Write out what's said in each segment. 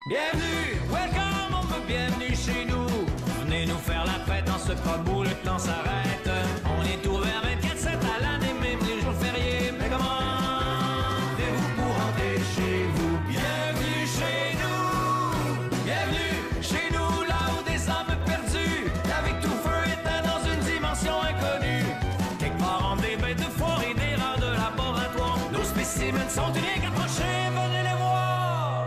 Bienvenue, welcome, bienvenue chez nous. Venez nous faire la fête en ce pub où le temps s'arrête. On est ouvert 24/7 à l'année, même les jours fériés. Mais comment faites-vous pour rentrer chez vous? Bienvenue chez nous. Bienvenue chez nous, là où des âmes perdues avec tout feu éteint dans une dimension inconnue. Quelque part entre des bêtes de foire et des rats de laboratoire. Nos spécimens sont uniques, approchez, venez les voir.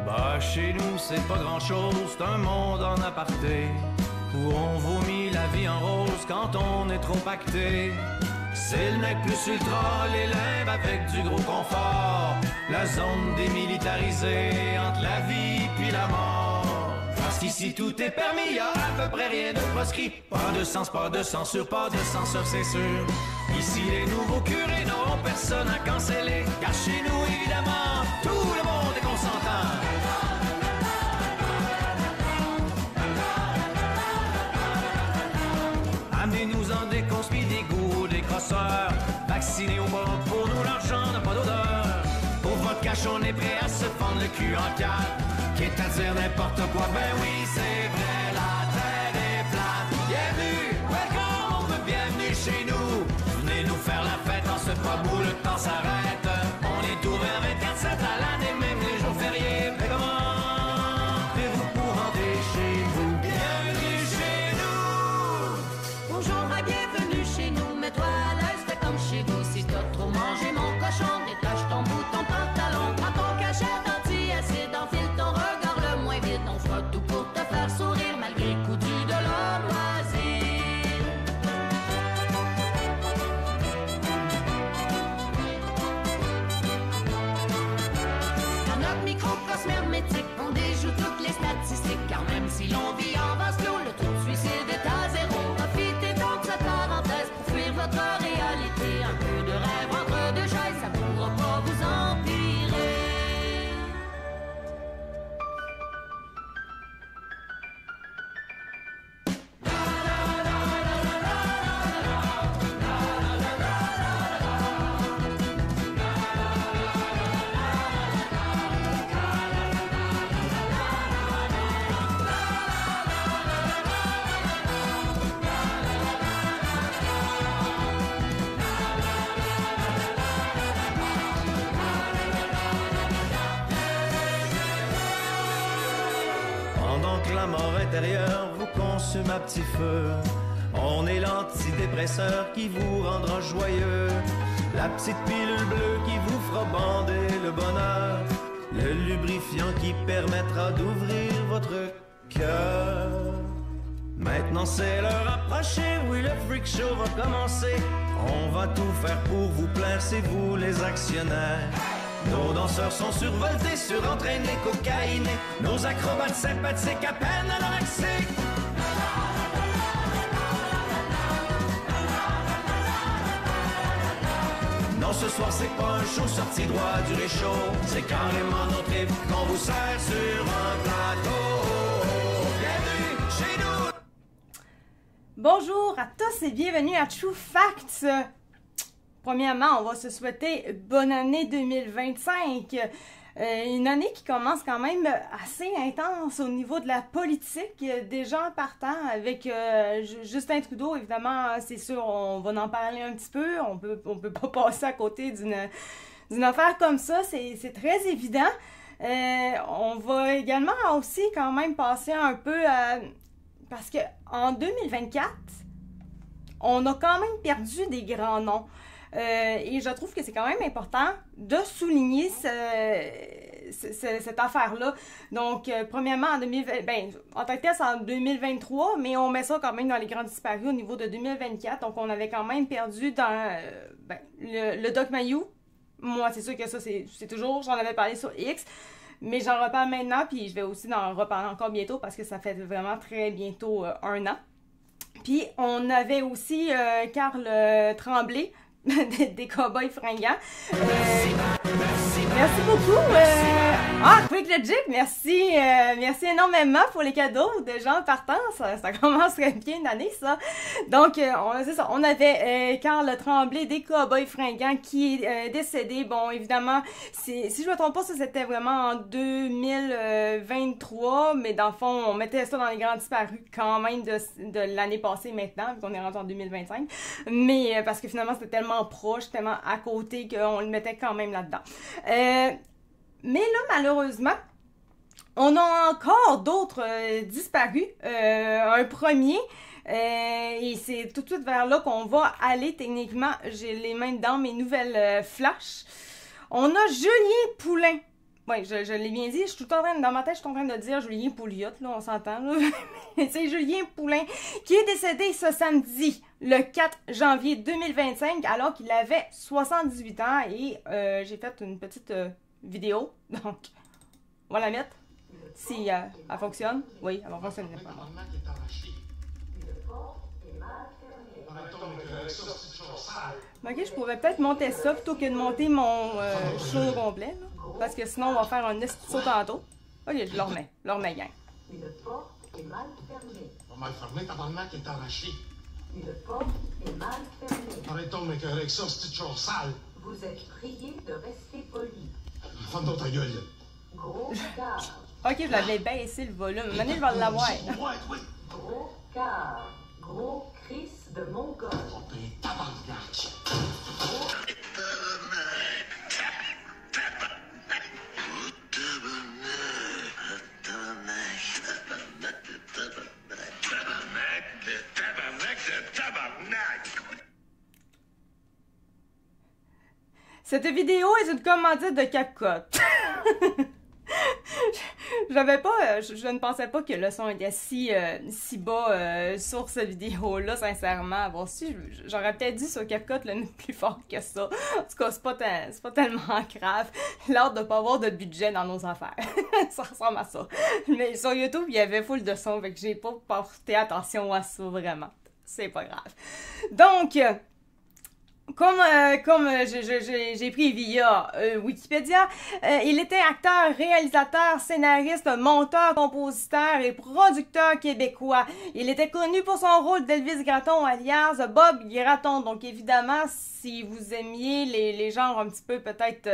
Bah chez nous c'est pas grand chose, c'est un monde en aparté où on vomit la vie en rose quand on est trop pacté. C'est le nec plus ultra, les limbes avec du gros confort. La zone démilitarisée entre la vie puis la mort. Parce qu'ici tout est permis, y'a à peu près rien de proscrit. Pas de sens, pas de censure, pas de censure c'est sûr. Ici les nouveaux curés n'auront personne à canceller. Car chez nous évidemment, tout le monde est consentant. Amenez-nous-en des conspis, des goûts, des crosseurs. Vaccinés au bord, pour nous l'argent n'a pas d'odeur. Pour votre cash, on est prêt à se fendre le cul en quatre. Quitte à dire n'importe quoi, ben oui, c'est vrai, la terre est plate. Bienvenue, welcome, bienvenue chez nous. Venez nous faire la fête en ce pub où le temps s'arrête. On est ouvert 24/7 à l'année, même les jours fériés. Mais comment faites-vous pour rentrer chez vous? Bienvenue chez nous. Bonjour et bienvenue chez nous, mets-toi à l'aise, fais comme chez vous. Si t'as trop mangé mon cochon, détache ton bout, ton pantalon. Prends ton cachet anti-acide, enfile ton regard le moins vite. On fera tout pour te faire sourire malgré le coup dur de leur loisir. Dans notre microcosme hermétique, on déjoue toutes les statistiques. Car même si l'on vit en vase clos, le taux de suicide est à zéro. Profitez donc de cette parenthèse pour fuir votre réalité. Un peu de rêve entre deux chaises, ça pourra pas vous empirer. Pendant que la mort intérieure vous consume à petit feu, on est l'antidépresseur qui vous rendra joyeux. La petite pilule bleue qui vous fera bander le bonheur. Le lubrifiant qui permettra d'ouvrir votre cœur. Maintenant c'est l'heure approchée, oui le freak show va commencer. On va tout faire pour vous plaire, c'est vous les actionnaires. Nos danseurs sont survoltés, surentraînés, cocaïnés. Nos acrobates sympathiques à peine anorexiques. Non, ce soir c'est pas un show sorti droit du réchaud. C'est carrément notre trip qu'on vous sert sur un plateau. Bienvenue chez nous. Bonjour à tous et bienvenue à True Facts. Premièrement, on va se souhaiter bonne année 2025. Une année qui commence quand même assez intense au niveau de la politique. Déjà en partant avec Justin Trudeau, évidemment, c'est sûr, on va en parler un petit peu. On peut pas passer à côté d'une affaire comme ça, c'est très évident. On va également aussi quand même passer un peu parce que en 2024, on a quand même perdu des grands noms. Et je trouve que c'est quand même important de souligner cette affaire-là. Donc, premièrement, en tant que tel, c'est en 2023, mais on met ça quand même dans les grands disparus au niveau de 2024. Donc, on avait quand même perdu dans le Doc Mayou. Moi, c'est sûr que ça, c'est toujours, j'en avais parlé sur X, mais j'en reparle maintenant, puis je vais aussi en reparler encore bientôt parce que ça fait vraiment très bientôt un an. Puis, on avait aussi Carl Tremblay, des Cowboys fringants. Merci beaucoup. Quick Logic, merci. Merci énormément pour les cadeaux de gens partant. Ça commence très bien l'année, ça. Donc, c'est ça. On avait Carl Tremblay des Cowboys Fringants qui est décédé. Bon, évidemment, si je me trompe pas, ça c'était vraiment en 2023, mais dans le fond, on mettait ça dans les grands disparus quand même de l'année passée maintenant, vu qu'on est rendu en 2025. Mais parce que finalement, c'était tellement proche, tellement à côté qu'on le mettait quand même là-dedans. Mais là, malheureusement, on a encore d'autres disparus. Un premier, et c'est tout de suite vers là qu'on va aller techniquement. J'ai les mains dans mes nouvelles flashs. On a Julien Poulain. Oui, je l'ai bien dit, je suis tout en train, dans ma tête, je suis en train de dire Julien Pouliot, là, on s'entend, là. C'est Julien Poulain qui est décédé ce samedi, le 4 janvier 2025, alors qu'il avait 78 ans et j'ai fait une petite vidéo, donc on va la mettre, si elle fonctionne. Oui, elle va fonctionner. Ok, je pourrais peut-être monter ça plutôt que de monter mon show au complet, là. Parce que sinon, on va faire un saut tantôt. Ok, je le remets gang. Une porte est mal fermée. Mal fermée, tabarnak est arraché. Une porte est mal fermée. Arrêtons de m'écœurer avec ça, c'est chose sale. Vous êtes prié de rester poli. Femme dans ta gueule. Gros car. Ok, je l'avais baissé le volume. Maintenant, je vais l'avoir. Oui. Gros car. Gros Chris de Mongol. On paye tabarnak. Cette vidéo est une commandite de CapCut. Je ne pensais pas que le son était si bas sur cette vidéo-là, sincèrement. Bon, si, j'aurais peut-être dit sur CapCut le mettre plus fort que ça. En tout cas, c'est pas tellement grave. L'ordre de pas avoir de budget dans nos affaires. Ça ressemble à ça. Mais sur YouTube, il y avait full de son, fait que j'ai pas porté attention à ça, vraiment. C'est pas grave. Donc... Comme j'ai pris via Wikipédia, il était acteur, réalisateur, scénariste, monteur, compositeur et producteur québécois. Il était connu pour son rôle d'Elvis Gratton alias Bob Gratton. Donc évidemment, si vous aimiez les genres un petit peu peut-être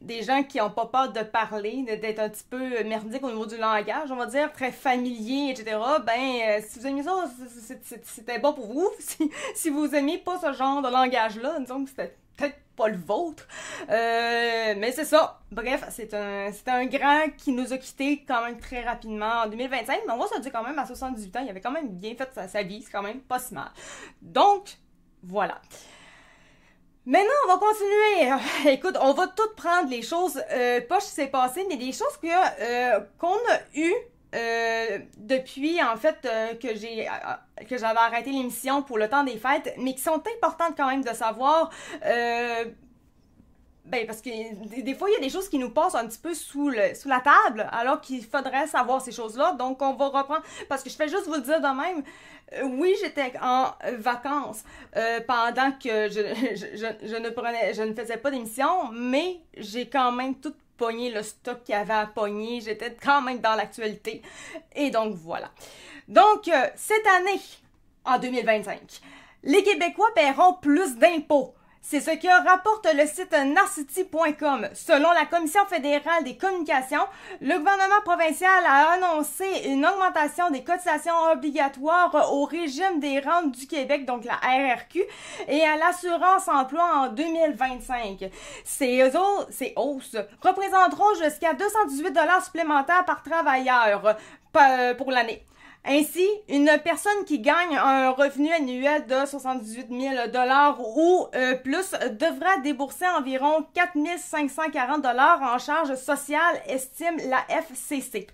des gens qui n'ont pas peur de parler, d'être un petit peu merdique au niveau du langage, on va dire, très familier, etc., si vous aimiez ça, c'était bon pour vous. Si vous aimiez pas ce genre de langage-là, disons que c'était peut-être pas le vôtre. Mais c'est ça. Bref, c'est un grand qui nous a quittés quand même très rapidement en 2025, mais on va se dire quand même à 78 ans, il avait quand même bien fait sa vie, c'est quand même pas si mal. Donc, voilà. Maintenant, on va continuer. Écoute, on va tout prendre les choses, pas ce qui s'est passé, mais des choses qu'on a eues depuis, en fait, que j'avais arrêté l'émission pour le temps des fêtes, mais qui sont importantes quand même de savoir. Parce que des fois, il y a des choses qui nous passent un petit peu sous la table, alors qu'il faudrait savoir ces choses-là. Donc, on va reprendre, parce que je fais juste vous le dire de même. Oui, j'étais en vacances pendant que je ne faisais pas d'émission, mais j'ai quand même tout pogné le stock qu'il y avait à pogner. J'étais quand même dans l'actualité. Et donc, voilà. Donc, cette année, en 2025, les Québécois paieront plus d'impôts. C'est ce que rapporte le site narcity.com. Selon la Commission fédérale des communications, le gouvernement provincial a annoncé une augmentation des cotisations obligatoires au régime des rentes du Québec, donc la RRQ, et à l'assurance emploi en 2025. Ces hausses représenteront jusqu'à 218 $ supplémentaires par travailleur pour l'année. Ainsi, une personne qui gagne un revenu annuel de 78 000 $ ou plus devra débourser environ 4 540 $ en charges sociales, estime la FCC.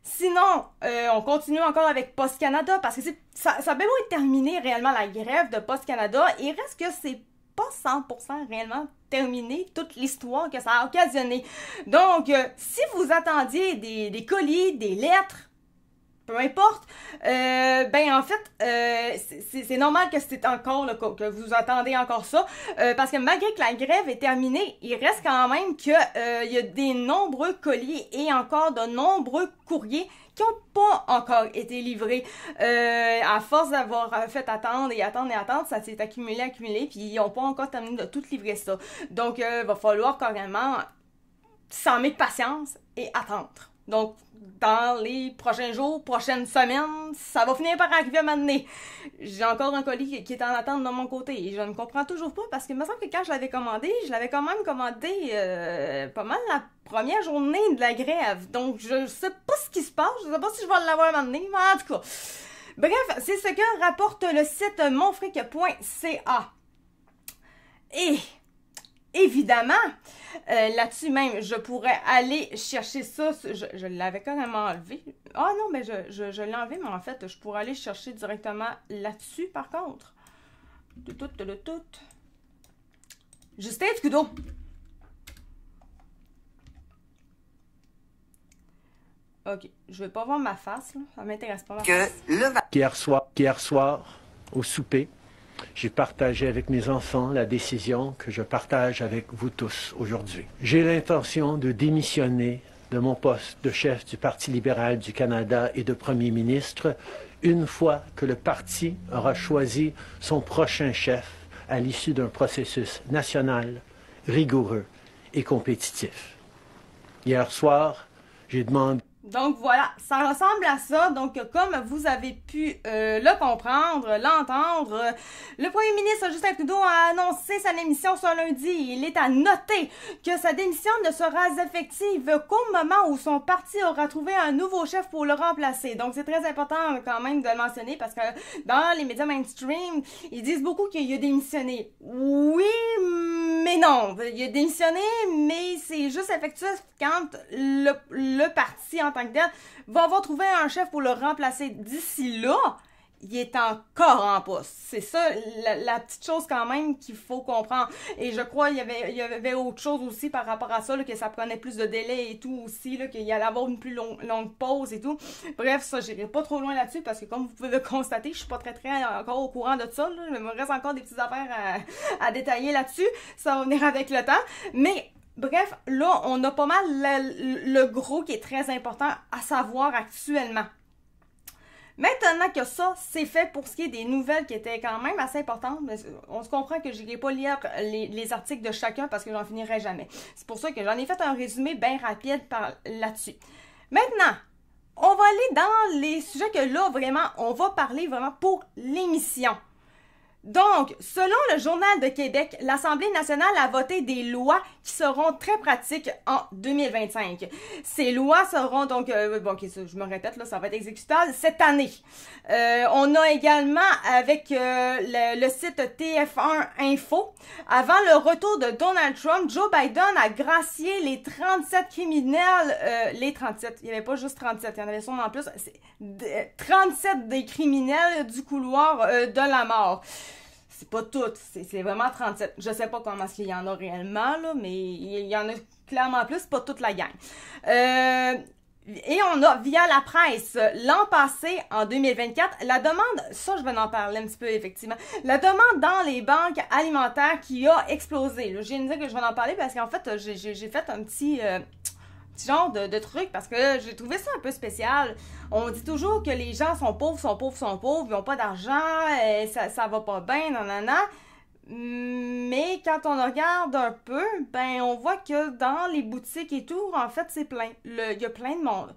Sinon, on continue encore avec Post Canada parce que ça a bien beau être terminé réellement la grève de Post Canada, il reste que c'est pas 100% réellement terminé toute l'histoire que ça a occasionné. Donc, si vous attendiez des colis, des lettres, peu importe, ben en fait, c'est normal que c'est encore là, que vous attendez encore ça, parce que malgré que la grève est terminée, il reste quand même que il y a des nombreux colis et encore de nombreux courriers qui n'ont pas encore été livrés. À force d'avoir fait attendre et attendre et attendre, ça s'est accumulé, puis ils n'ont pas encore terminé de tout livrer ça. Donc, il va falloir carrément s'en mettre patience et attendre. Donc, dans les prochains jours, prochaines semaines, ça va finir par arriver à m'amener. J'ai encore un colis qui est en attente de mon côté et je ne comprends toujours pas parce qu'il me semble que quand je l'avais quand même commandé pas mal la première journée de la grève. Donc, je sais pas ce qui se passe, je sais pas si je vais l'avoir m'amener, mais en tout cas. Bref, c'est ce que rapporte le site monfric.ca. Et évidemment, là-dessus même, je pourrais aller chercher ça. Je l'avais carrément enlevé. Ah non, mais je l'ai enlevé, mais en fait, je pourrais aller chercher directement là-dessus, par contre. Tout. Justin Trudeau. Ok, je vais pas voir ma face, là. Ça m'intéresse pas ma face. Hier soir, au souper, j'ai partagé avec mes enfants la décision que je partage avec vous tous aujourd'hui. J'ai l'intention de démissionner de mon poste de chef du Parti libéral du Canada et de premier ministre une fois que le parti aura choisi son prochain chef à l'issue d'un processus national, rigoureux et compétitif. Hier soir, j'ai demandé... Donc voilà, ça ressemble à ça. Donc comme vous avez pu le comprendre, l'entendre, le premier ministre Justin Trudeau a annoncé sa démission ce lundi. Il est à noter que sa démission ne sera effective qu'au moment où son parti aura trouvé un nouveau chef pour le remplacer. Donc c'est très important quand même de le mentionner parce que dans les médias mainstream, ils disent beaucoup qu'il a démissionné. Oui, mais non. Il a démissionné, mais c'est juste effectif quand le parti en tant que tel va avoir trouvé un chef pour le remplacer. D'ici là, il est encore en poste. C'est ça, la petite chose quand même qu'il faut comprendre. Et je crois qu'il y avait autre chose aussi par rapport à ça, là, que ça prenait plus de délai et tout aussi, là, qu'il y allait avoir une plus longue pause et tout. Bref, ça, j'irai pas trop loin là-dessus parce que comme vous pouvez le constater, je suis pas très encore au courant de ça. Là. Il me reste encore des petites affaires à détailler là-dessus. Ça va venir avec le temps. Mais bref, là, on a pas mal le gros qui est très important à savoir actuellement. Maintenant que ça, c'est fait pour ce qui est des nouvelles qui étaient quand même assez importantes, mais on se comprend que je n'irai pas lire les articles de chacun parce que j'en finirai jamais. C'est pour ça que j'en ai fait un résumé bien rapide là-dessus. Maintenant, on va aller dans les sujets que là, vraiment, on va parler vraiment pour l'émission. Donc, selon le Journal de Québec, l'Assemblée nationale a voté des lois qui seront très pratiques en 2025. Ces lois seront donc, je me répète, là, ça va être exécutable cette année. On a également avec le site TF1 Info, avant le retour de Donald Trump, Joe Biden a gracié les 37 criminels, les 37, il n'y avait pas juste 37, il y en avait sûrement plus, 37 des criminels du couloir de la mort. C'est pas toutes, c'est vraiment 37. Je sais pas comment est-ce qu'il y en a réellement, là, mais il y en a clairement plus, pas toute la gang. Et on a, via la presse, l'an passé, en 2024, la demande, ça je vais en parler un petit peu effectivement, la demande dans les banques alimentaires qui a explosé. Là, je viens de dire que je vais en parler parce qu'en fait, j'ai fait un petit genre de truc parce que j'ai trouvé ça un peu spécial. On dit toujours que les gens sont pauvres, ils n'ont pas d'argent, ça va pas bien, nanana. Mais quand on regarde un peu, ben on voit que dans les boutiques et tout, en fait, c'est plein. Il y a plein de monde.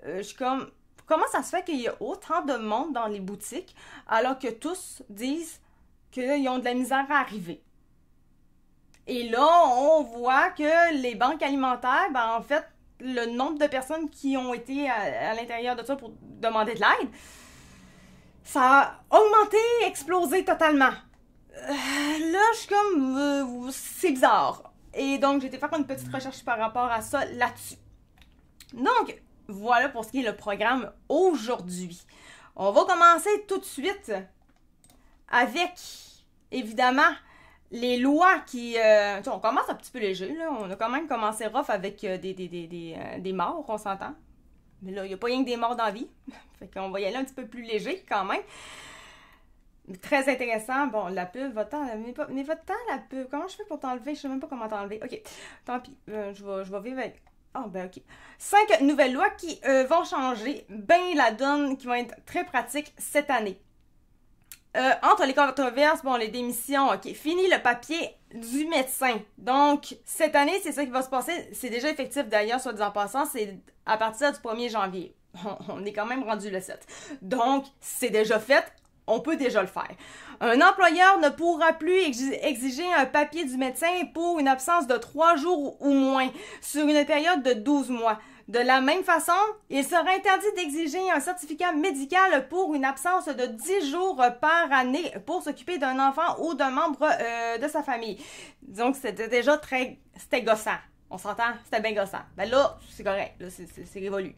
Je suis comme, comment ça se fait qu'il y a autant de monde dans les boutiques alors que tous disent qu'ils ont de la misère à arriver? Et là, on voit que les banques alimentaires, ben en fait, le nombre de personnes qui ont été à l'intérieur de ça pour demander de l'aide, ça a augmenté, explosé totalement. Là, je suis comme... c'est bizarre. Et donc, j'ai été faire une petite recherche par rapport à ça là-dessus. Donc, voilà pour ce qui est le programme aujourd'hui. On va commencer tout de suite avec, évidemment, les lois qui... on commence un petit peu léger, là. On a quand même commencé rough avec des morts, on s'entend. Mais là, il n'y a pas rien que des morts dans la vie. Fait qu'on va y aller un petit peu plus léger quand même. Très intéressant. Bon, la pub, mais va-t'en la pub. Comment je fais pour t'enlever? Je sais même pas comment t'enlever. Ok, tant pis. Je vais vivre avec... Ah, ben ok. 5 nouvelles lois qui vont changer bien la donne, qui vont être très pratiques cette année. Entre les controverses, bon, les démissions, ok. Fini le papier du médecin. Donc, cette année, c'est ça qui va se passer. C'est déjà effectif d'ailleurs, soit dit en passant, c'est à partir du 1er janvier. On est quand même rendu le 7. Donc, c'est déjà fait. On peut déjà le faire. Un employeur ne pourra plus exiger un papier du médecin pour une absence de 3 jours ou moins sur une période de 12 mois. De la même façon, il sera interdit d'exiger un certificat médical pour une absence de 10 jours par année pour s'occuper d'un enfant ou d'un membre de sa famille. Donc, c'était déjà c'était gossant. On s'entend? C'était bien gossant. Ben là, c'est correct. Là, c'est révolu.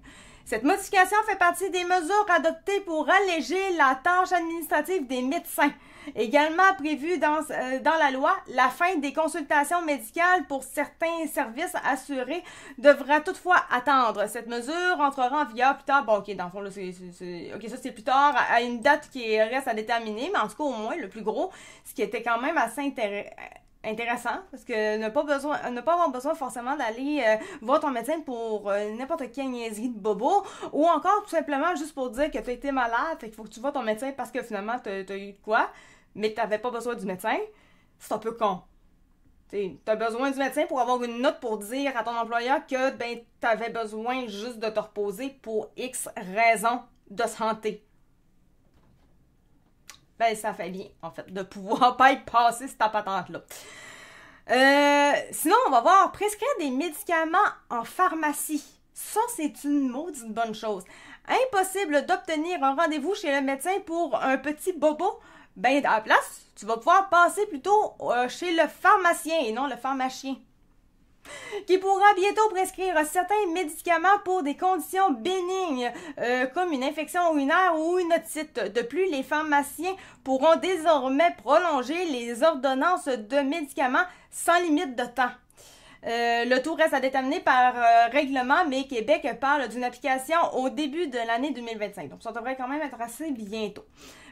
Cette modification fait partie des mesures adoptées pour alléger la tâche administrative des médecins. Également prévu dans la loi, la fin des consultations médicales pour certains services assurés devra toutefois attendre. Cette mesure entrera en vigueur plus tard. Bon, ok, dans le fond, là, ok, ça c'est plus tard, à une date qui reste à déterminer, mais en tout cas, au moins, le plus gros, ce qui était quand même assez intéressant, parce que ne pas avoir besoin forcément d'aller voir ton médecin pour n'importe quelle niaiserie de bobo, ou encore tout simplement juste pour dire que tu as été malade, fait qu'il faut que tu vois ton médecin parce que finalement t'as eu de quoi, mais que t'avais pas besoin du médecin. C'est un peu con. T'as besoin du médecin pour avoir une note pour dire à ton employeur que ben t'avais besoin juste de te reposer pour X raisons de santé. Ben, ça fait bien, en fait, de pouvoir pas être passé cette patente-là. Sinon, on va voir prescrire des médicaments en pharmacie. Ça, c'est une maudite bonne chose. Impossible d'obtenir un rendez-vous chez le médecin pour un petit bobo. Ben, à la place, tu vas pouvoir passer plutôt chez le pharmacien et non le pharmacien, qui pourra bientôt prescrire certains médicaments pour des conditions bénignes, comme une infection urinaire ou une otite. De plus, les pharmaciens pourront désormais prolonger les ordonnances de médicaments sans limite de temps. Le tout reste à déterminer par règlement, mais Québec parle d'une application au début de l'année 2025. Donc, ça devrait quand même être assez bientôt.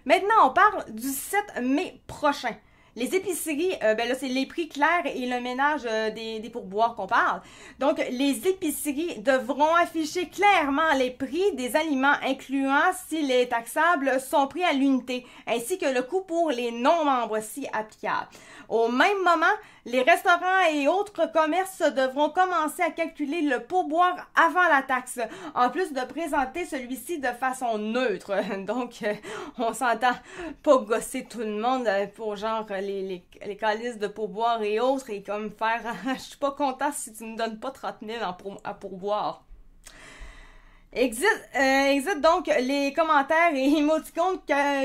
Maintenant, on parle du 7 mai prochain. Les épiceries, ben là, c'est les prix clairs et le ménage des pourboires qu'on parle. Donc, les épiceries devront afficher clairement les prix des aliments, incluant, si les taxables sont pris à l'unité, ainsi que le coût pour les non-membres, si applicable. Au même moment, les restaurants et autres commerces devront commencer à calculer le pourboire avant la taxe, en plus de présenter celui-ci de façon neutre. Donc, on s'entend pas gosser tout le monde pour genre les calices de pourboire et autres et comme faire « je suis pas content si tu me donnes pas 30 000 à pourboire ». Exit donc les commentaires et émoticônes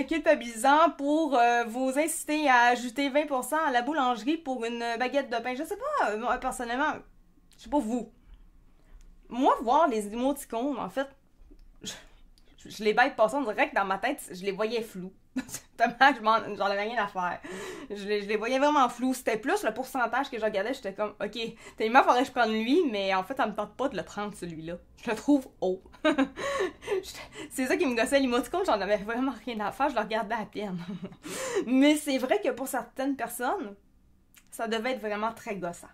culpabilisants pour vous inciter à ajouter 20% à la boulangerie pour une baguette de pain. Je sais pas, moi, personnellement, je sais pas vous. Moi, voir les émoticônes, en fait, je les bête passant direct dans ma tête, je les voyais flous. Tellement que j'en avais rien à faire. Je les voyais vraiment flous. C'était plus le pourcentage que je regardais, j'étais comme, ok, tellement faudrait que je prenne lui, mais en fait, ça me tente pas de le prendre celui-là. Je le trouve haut. C'est ça qui me gossait l'émoticône, j'en avais vraiment rien à faire, je le regardais à peine. Mais c'est vrai que pour certaines personnes, ça devait être vraiment très gossant.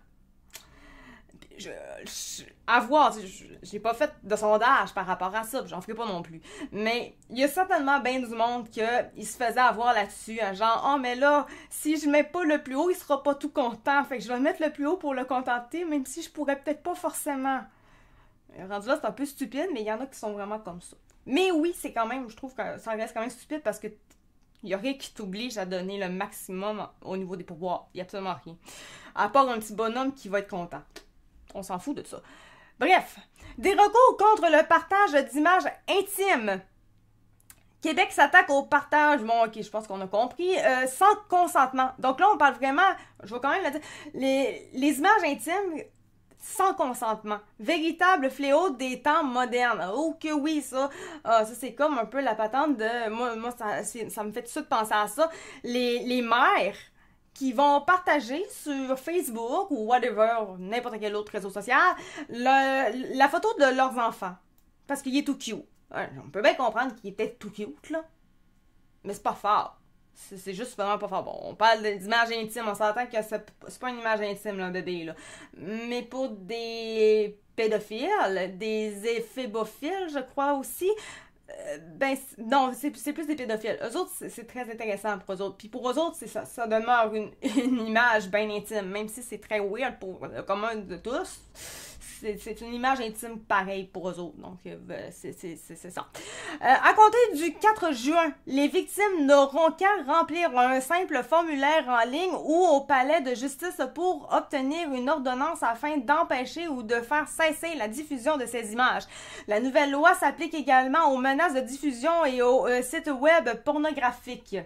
À voir, j'ai pas fait de sondage par rapport à ça, j'en ferai pas non plus. Mais il y a certainement bien du monde qui se faisait avoir là-dessus, genre, oh mais là, si je mets pas le plus haut, il sera pas tout content, fait que je vais mettre le plus haut pour le contenter, même si je pourrais peut-être pas forcément. Rendu là, c'est un peu stupide, mais il y en a qui sont vraiment comme ça. Mais oui, c'est quand même, je trouve que ça reste quand même stupide parce que il y a rien qui t'oblige à donner le maximum au niveau des pourboires. Il y a absolument rien. À part un petit bonhomme qui va être content. On s'en fout de ça. Bref, des recours contre le partage d'images intimes. Québec s'attaque au partage, bon ok, je pense qu'on a compris, sans consentement. Donc là, on parle vraiment, je vais quand même le dire, les images intimes sans consentement. Véritable fléau des temps modernes. Oh que oui, ça c'est comme un peu la patente de... Moi ça me fait tout de suite penser à ça. Les mères qui vont partager sur Facebook ou whatever, n'importe quel autre réseau social, la photo de leurs enfants. parce qu'il est tout cute. On peut bien comprendre qu'il est peut-être tout cute, là. Mais c'est pas fort. C'est juste vraiment pas fort. Bon, on parle d'image intime, on s'entend que c'est pas une image intime, là, un bébé, là. Mais pour des pédophiles, des éphébophiles, je crois aussi, ben, non, c'est plus des pédophiles. Eux autres, c'est très intéressant pour eux autres. Puis pour eux autres, ça demeure une image bien intime, même si c'est très weird pour le commun de tous. C'est une image intime pareille pour eux autres. Donc, c'est ça. À compter du 4 juin, les victimes n'auront qu'à remplir un simple formulaire en ligne ou au palais de justice pour obtenir une ordonnance afin d'empêcher ou de faire cesser la diffusion de ces images. La nouvelle loi s'applique également aux menaces de diffusion et aux sites web pornographiques.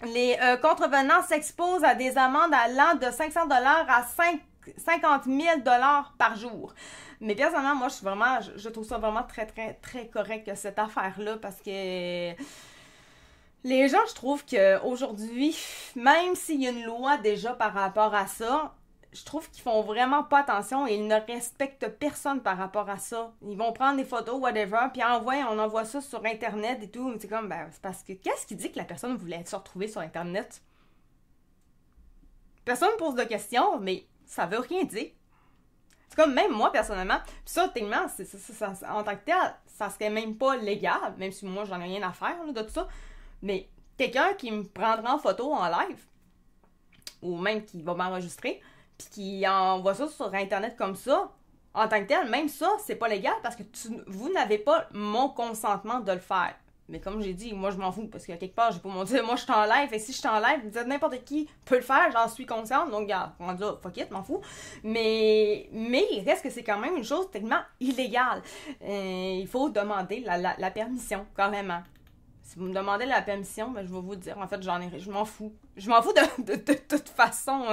Les contrevenants s'exposent à des amendes allant de 500$ à 50 000 $ par jour. Mais personnellement, moi, je trouve ça vraiment très, très, très correct, cette affaire-là, parce que les gens, je trouve qu'aujourd'hui, même s'il y a une loi déjà par rapport à ça, je trouve qu'ils font vraiment pas attention et ils ne respectent personne par rapport à ça. Ils vont prendre des photos, whatever, puis on envoie ça sur Internet et tout. C'est comme, ben, c'est parce que, qu'est-ce qui dit que la personne voulait se retrouver sur Internet? Personne pose de questions, mais ça veut rien dire. C'est comme même moi, personnellement, pis ça, techniquement, en tant que tel, ça serait même pas légal, même si moi, j'en ai rien à faire là, de tout ça. Mais quelqu'un qui me prendra en photo en live, ou même qui va m'enregistrer, puis qui envoie ça sur Internet comme ça, en tant que tel, même ça, c'est pas légal parce que vous n'avez pas mon consentement de le faire. Mais comme j'ai dit, moi je m'en fous parce que quelque part, j'ai pas mon Dieu, moi je suis en live et si je suis en live, n'importe qui peut le faire, j'en suis consciente, donc regarde, on dit fuck it, m'en fous. Mais il reste que c'est quand même une chose techniquement illégale. Il faut demander la permission, carrément. Si vous me demandez la permission, ben, je vais vous dire, en fait, je m'en fous. Je m'en fous de toute façon,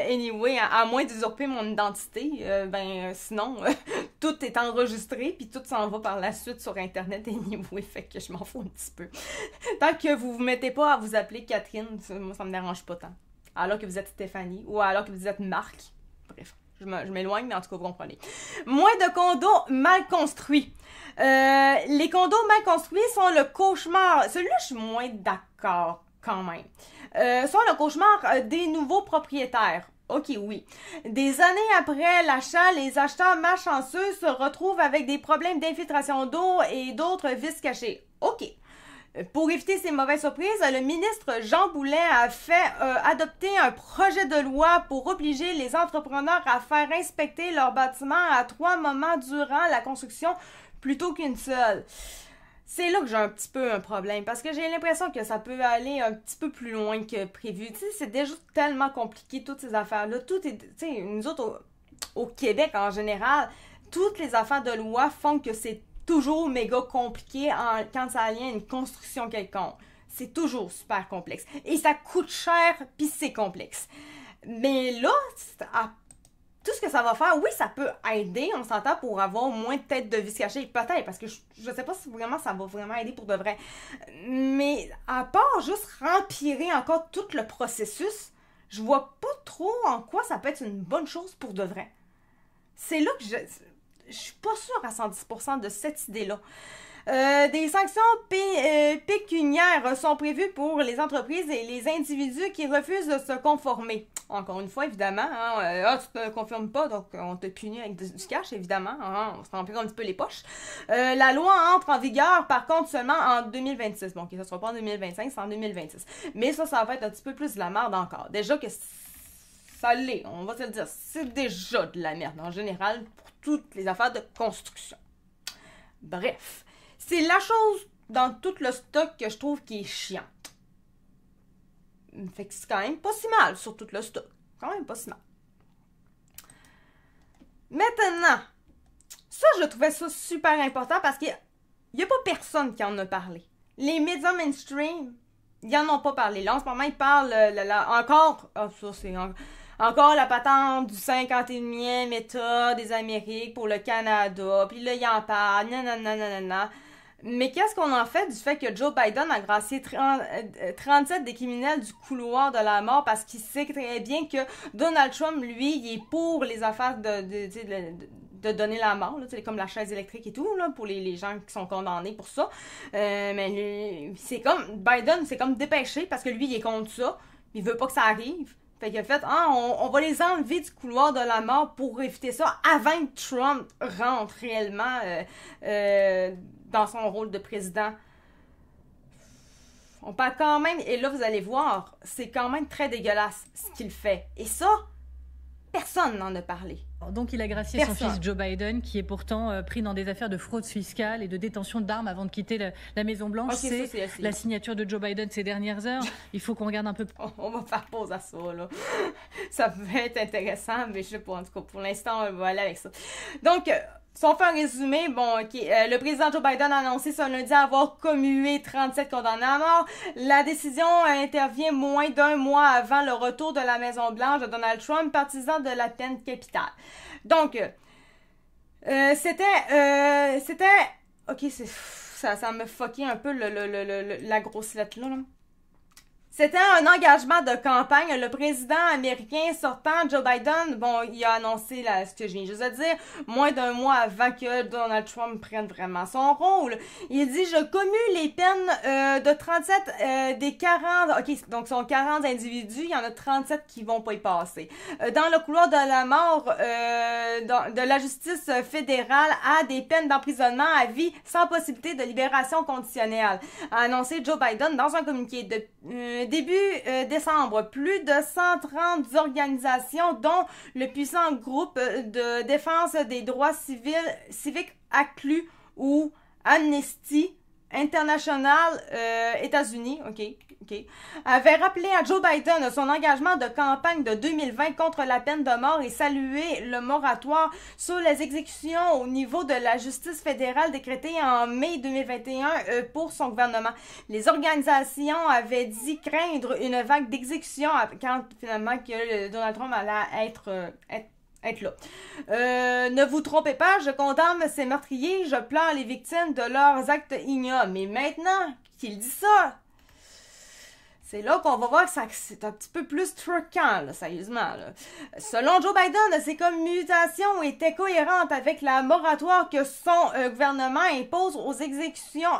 anyway, à moins d'usurper mon identité, sinon, tout est enregistré, puis tout s'en va par la suite sur Internet, anyway, fait que je m'en fous un petit peu. Tant que vous vous mettez pas à vous appeler Catherine, moi, ça me dérange pas tant. Alors que vous êtes Stéphanie, ou alors que vous êtes Marc, bref. Je m'éloigne, mais en tout cas, vous comprenez. Moins de condos mal construits. Les condos mal construits sont le cauchemar. Celui-là, je suis moins d'accord, quand même. Sont le cauchemar des nouveaux propriétaires. Ok, oui. Des années après l'achat, les acheteurs malchanceux se retrouvent avec des problèmes d'infiltration d'eau et d'autres vices cachés. Ok. Pour éviter ces mauvaises surprises, le ministre Jean Boulet a fait adopter un projet de loi pour obliger les entrepreneurs à faire inspecter leurs bâtiments à 3 moments durant la construction plutôt qu'une seule. C'est là que j'ai un petit peu un problème, parce que j'ai l'impression que ça peut aller un petit peu plus loin que prévu. Tu sais, c'est déjà tellement compliqué, toutes ces affaires-là. Tout est, tu sais, nous autres, au Québec en général, toutes les affaires de loi font que c'est toujours méga compliqué quand ça a lien à une construction quelconque. C'est toujours super complexe. Et ça coûte cher, puis c'est complexe. Mais là, tout ce que ça va faire, oui, ça peut aider, on s'entend, pour avoir moins de têtes de vis cachées. Peut-être, parce que je sais pas si vraiment ça va vraiment aider pour de vrai. Mais à part juste rempirer encore tout le processus, je vois pas trop en quoi ça peut être une bonne chose pour de vrai. C'est là que je suis pas sûre à 110% de cette idée-là. Des sanctions pécuniaires sont prévues pour les entreprises et les individus qui refusent de se conformer. Encore une fois, évidemment, tu te conformes pas, donc on te punit avec du cash, évidemment. On se remplit un petit peu les poches. La loi entre en vigueur, par contre, seulement en 2026. Bon, ok, ça sera pas en 2025, c'est en 2026. Mais ça va être un petit peu plus de la merde encore. Déjà que ça l'est, on va se le dire, c'est déjà de la merde en général pour toutes les affaires de construction. Bref, c'est la chose dans tout le stock que je trouve qui est chiante. Fait que c'est quand même pas si mal sur tout le stock. Quand même pas si mal. Maintenant, ça, je trouvais ça super important parce qu'il n'y a pas personne qui en a parlé. Les médias mainstream, ils n'en ont pas parlé. Là, en ce moment, ils parlent encore... Ah, ça, c'est... Encore la patente du 51e État des Amériques pour le Canada. Puis là, ils en parlent. Nanana. Mais qu'est-ce qu'on en fait du fait que Joe Biden a gracié 37 des criminels du couloir de la mort parce qu'il sait très bien que Donald Trump, lui, il est pour les affaires de donner la mort, là, comme la chaise électrique et tout, là, pour les gens qui sont condamnés pour ça. Mais c'est comme, Biden s'est comme dépêché parce que lui, il est contre ça. Il veut pas que ça arrive. Fait qu'il a fait, on va les enlever du couloir de la mort pour éviter ça avant que Trump rentre réellement dans son rôle de président. On parle quand même, et là vous allez voir, c'est quand même très dégueulasse ce qu'il fait. Et ça, personne n'en a parlé. Donc il a gracié son fils Joe Biden, qui est pourtant pris dans des affaires de fraude fiscale et de détention d'armes avant de quitter la Maison-Blanche. Okay, c'est la signature de Joe Biden ces dernières heures. Il faut qu'on regarde un peu. On va faire pause à ça, là. Ça peut être intéressant, mais je sais pas, en tout cas, pour l'instant, on va aller avec ça. Donc, si on fait un résumé, bon, ok, le président Joe Biden a annoncé ce lundi avoir commué 37 condamnés à mort. La décision intervient moins d'un mois avant le retour de la Maison-Blanche de Donald Trump, partisan de la peine capitale. Donc, c'était, ok, ça me fucké un peu la grosse lettre là. C'était un engagement de campagne. Le président américain sortant, Joe Biden, bon, il a annoncé ce que je viens juste de dire, moins d'un mois avant que Donald Trump prenne vraiment son rôle. Il dit, je commue les peines de 37 des 40, ok, donc ce sont 40 individus, il y en a 37 qui vont pas y passer. Dans le couloir de la mort de la justice fédérale à des peines d'emprisonnement à vie sans possibilité de libération conditionnelle, a annoncé Joe Biden dans un communiqué de début décembre. Plus de 130 organisations, dont le puissant groupe de défense des droits civiques ACLU ou Amnesty International États-Unis, avait rappelé à Joe Biden son engagement de campagne de 2020 contre la peine de mort et salué le moratoire sur les exécutions au niveau de la justice fédérale décrété en mai 2021 pour son gouvernement. Les organisations avaient dit craindre une vague d'exécutions quand finalement que Donald Trump allait être là. Ne vous trompez pas, je condamne ces meurtriers, je plains les victimes de leurs actes ignobles. Mais maintenant qu'il dit ça, c'est là qu'on va voir que c'est un petit peu plus truquant, là, sérieusement. Là. Selon Joe Biden, ces commutations étaient cohérentes avec la moratoire que son gouvernement impose aux exécutions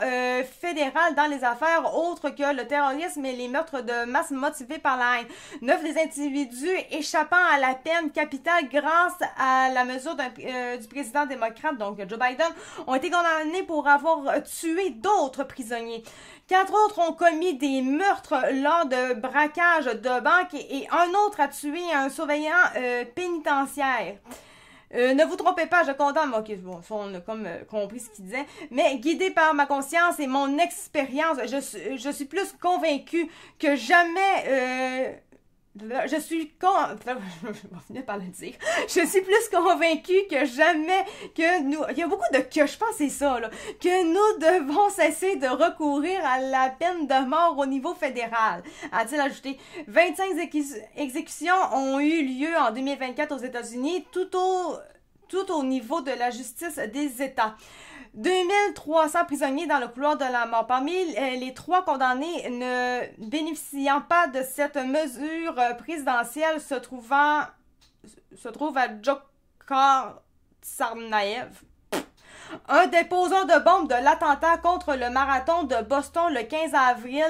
fédérales dans les affaires autres que le terrorisme et les meurtres de masse motivés par la haine. 9 des individus échappant à la peine capitale grâce à la mesure du président démocrate, donc Joe Biden, ont été condamnés pour avoir tué d'autres prisonniers. 4 autres ont commis des meurtres lors de braquages de banques et un autre a tué un surveillant pénitentiaire. Ne vous trompez pas, je condamne. Ok, bon, on a comme compris ce qu'il disait. Mais guidé par ma conscience et mon expérience, je suis plus convaincu que jamais... je suis plus convaincue que jamais que nous... Il y a beaucoup de que, je pense que c'est ça, là. Que nous devons cesser de recourir à la peine de mort au niveau fédéral. A-t-il ajouté. 25 exécutions ont eu lieu en 2024 aux États-Unis, tout au niveau de la justice des États. 2300 prisonniers dans le couloir de la mort. Parmi les 3 condamnés ne bénéficiant pas de cette mesure présidentielle se trouve à Dzhokhar Tsarnaev, un déposeur de bombes de l'attentat contre le marathon de Boston le 15 avril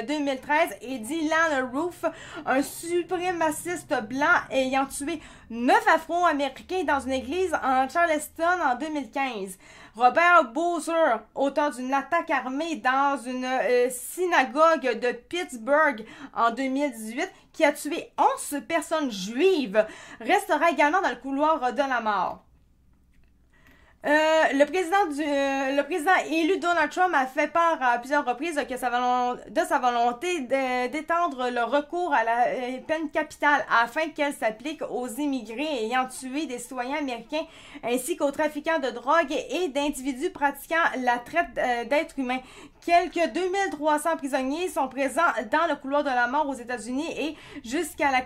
2013 et Dylan Roof, un suprémaciste blanc ayant tué 9 Afro-Américains dans une église en Charleston en 2015. Robert Bowser, auteur d'une attaque armée dans une synagogue de Pittsburgh en 2018, qui a tué 11 personnes juives, restera également dans le couloir de la mort. Le président élu Donald Trump a fait part à plusieurs reprises de sa volonté d'étendre le recours à la peine capitale afin qu'elle s'applique aux immigrés ayant tué des citoyens américains ainsi qu'aux trafiquants de drogue et d'individus pratiquant la traite d'êtres humains. Quelques 2300 prisonniers sont présents dans le couloir de la mort aux États-Unis et jusqu'à la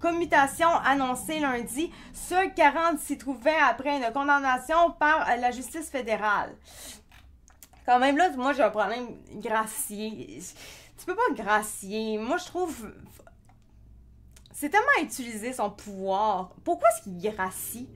commutation annoncée lundi, seuls 40 s'y trouvaient après une condamnation par la justice fédérale. Quand même là, moi j'ai un problème gracier. Tu peux pas gracier. Moi je trouve... C'est tellement utiliser son pouvoir. Pourquoi est-ce qu'il gracie?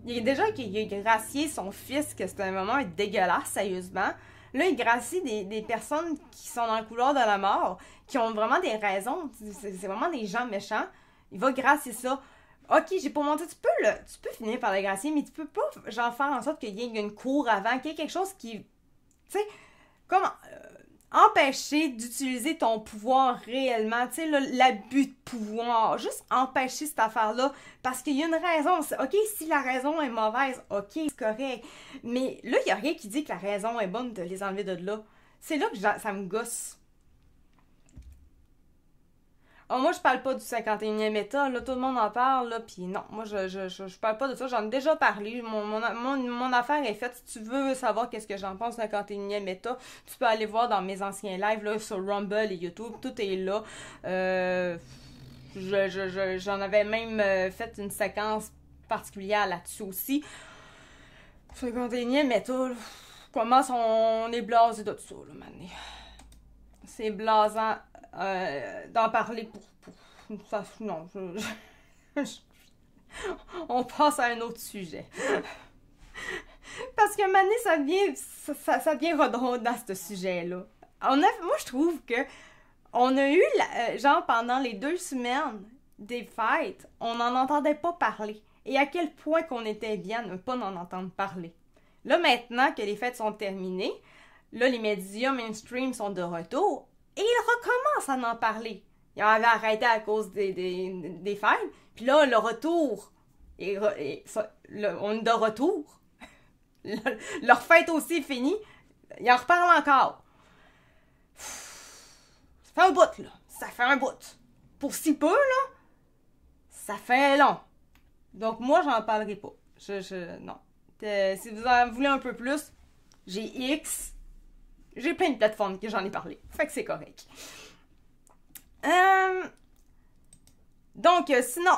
Il a déjà qu'il a gracié son fils, que c'était un moment dégueulasse, sérieusement. Là, il gracie des personnes qui sont dans le couloir de la mort, qui ont vraiment des raisons. C'est vraiment des gens méchants. Il va gracier ça. Ok, j'ai pas montré. Tu peux finir par le gracier, mais tu peux pas genre faire en sorte qu'il y ait une cour avant, qu'il y ait quelque chose qui... Tu sais, comme empêcher d'utiliser ton pouvoir réellement, tu sais, l'abus de pouvoir. Juste empêcher cette affaire-là, parce qu'il y a une raison. Ok, si la raison est mauvaise, ok, c'est correct. Mais là, il y a rien qui dit que la raison est bonne de les enlever de là. C'est là que ça me gosse. Oh, moi, je parle pas du 51e État, là, tout le monde en parle, là, pis non, moi, je parle pas de ça, j'en ai déjà parlé, mon affaire est faite. Si tu veux savoir qu'est-ce que j'en pense du 51e État, tu peux aller voir dans mes anciens lives, là, sur Rumble et YouTube, tout est là. J'en avais même fait une séquence particulière là-dessus aussi. 51e État, là, comment on est blasé de ça, là, maintenant. C'est blasant. D'en parler pour ça, non, on passe à un autre sujet. Parce que maintenant, ça devient redondant, ce sujet-là. Moi, je trouve que on a eu, genre, pendant les 2 semaines des fêtes, on n'en entendait pas parler. Et à quel point qu'on était bien de ne pas en entendre parler. Là, maintenant que les fêtes sont terminées, là, les médias mainstream sont de retour. Et ils recommencent à en parler. Ils avaient arrêté à cause des fêtes. Puis là, le retour. On est de retour. Leur fête aussi est finie. Ils en reparlent encore. Ça fait un bout, là. Ça fait un bout. Pour si peu, là, ça fait long. Donc, moi, j'en parlerai pas. Non. Si vous en voulez un peu plus, j'ai X. J'ai plein de plateformes que j'en ai parlé. Fait que c'est correct. Donc, sinon,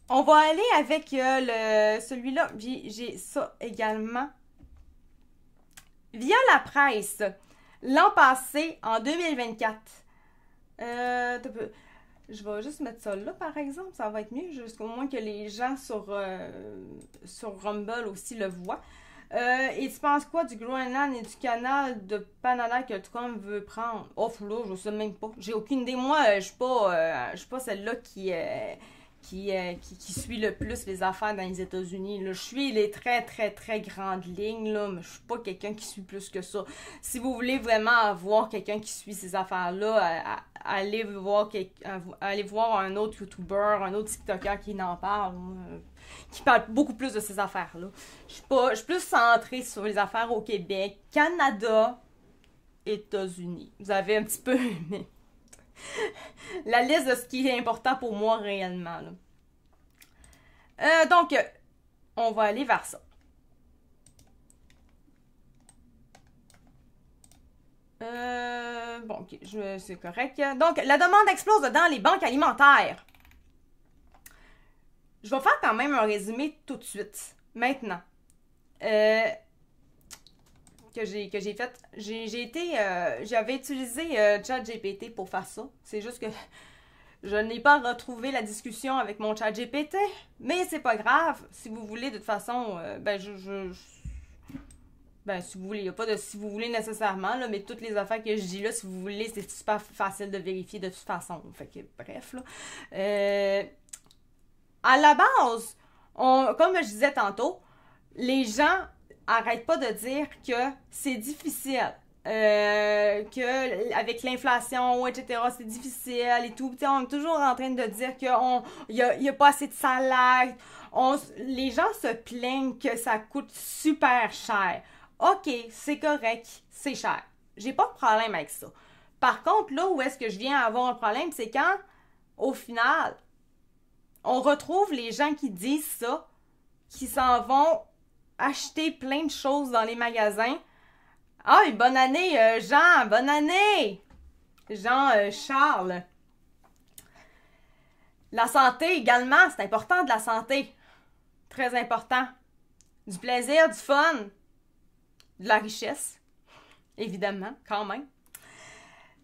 on va aller avec celui-là. J'ai ça également. Via la presse, l'an passé, en 2024. Je vais juste mettre ça là, par exemple. Ça va être mieux, jusqu'au moins que les gens sur Rumble aussi le voient. Et tu penses quoi du Groenland et du canal de Panama que Trump veut prendre? Oh, là, je sais même pas. J'ai aucune idée. Moi, je suis pas celle-là qui suit le plus les affaires dans les États-Unis. Là. Je suis les très, très, très grandes lignes, là, mais je suis pas quelqu'un qui suit plus que ça. Si vous voulez vraiment voir quelqu'un qui suit ces affaires-là, allez voir un autre YouTuber, un autre TikToker qui en parle. Qui parle beaucoup plus de ces affaires-là. Je suis plus centrée sur les affaires au Québec, Canada, États-Unis. Vous avez un petit peu la liste de ce qui est important pour moi réellement. Là. Donc, on va aller vers ça. Bon, ok, c'est correct. Donc, la demande explose dans les banques alimentaires. Je vais faire quand même un résumé tout de suite, maintenant, que j'ai fait. J'avais utilisé ChatGPT pour faire ça. C'est juste que je n'ai pas retrouvé la discussion avec mon ChatGPT, mais c'est pas grave. Si vous voulez, de toute façon, si vous voulez, il n'y a pas de si vous voulez nécessairement, là, mais toutes les affaires que je dis là, si vous voulez, c'est super facile de vérifier de toute façon. Fait que, bref, là. À la base, comme je disais tantôt, les gens arrêtent pas de dire que c'est difficile, que avec l'inflation, etc., c'est difficile et tout. T'sais, on est toujours en train de dire qu'il y a pas assez de salaire. Les gens se plaignent que ça coûte super cher. Ok, c'est correct, c'est cher. J'ai pas de problème avec ça. Par contre, là où est-ce que je viens avoir un problème, c'est quand, au final, on retrouve les gens qui disent ça, qui s'en vont acheter plein de choses dans les magasins. Ah, et bonne année, Jean! Bonne année! Jean Charles. La santé également, c'est important de la santé. Très important. Du plaisir, du fun, de la richesse. Évidemment, quand même.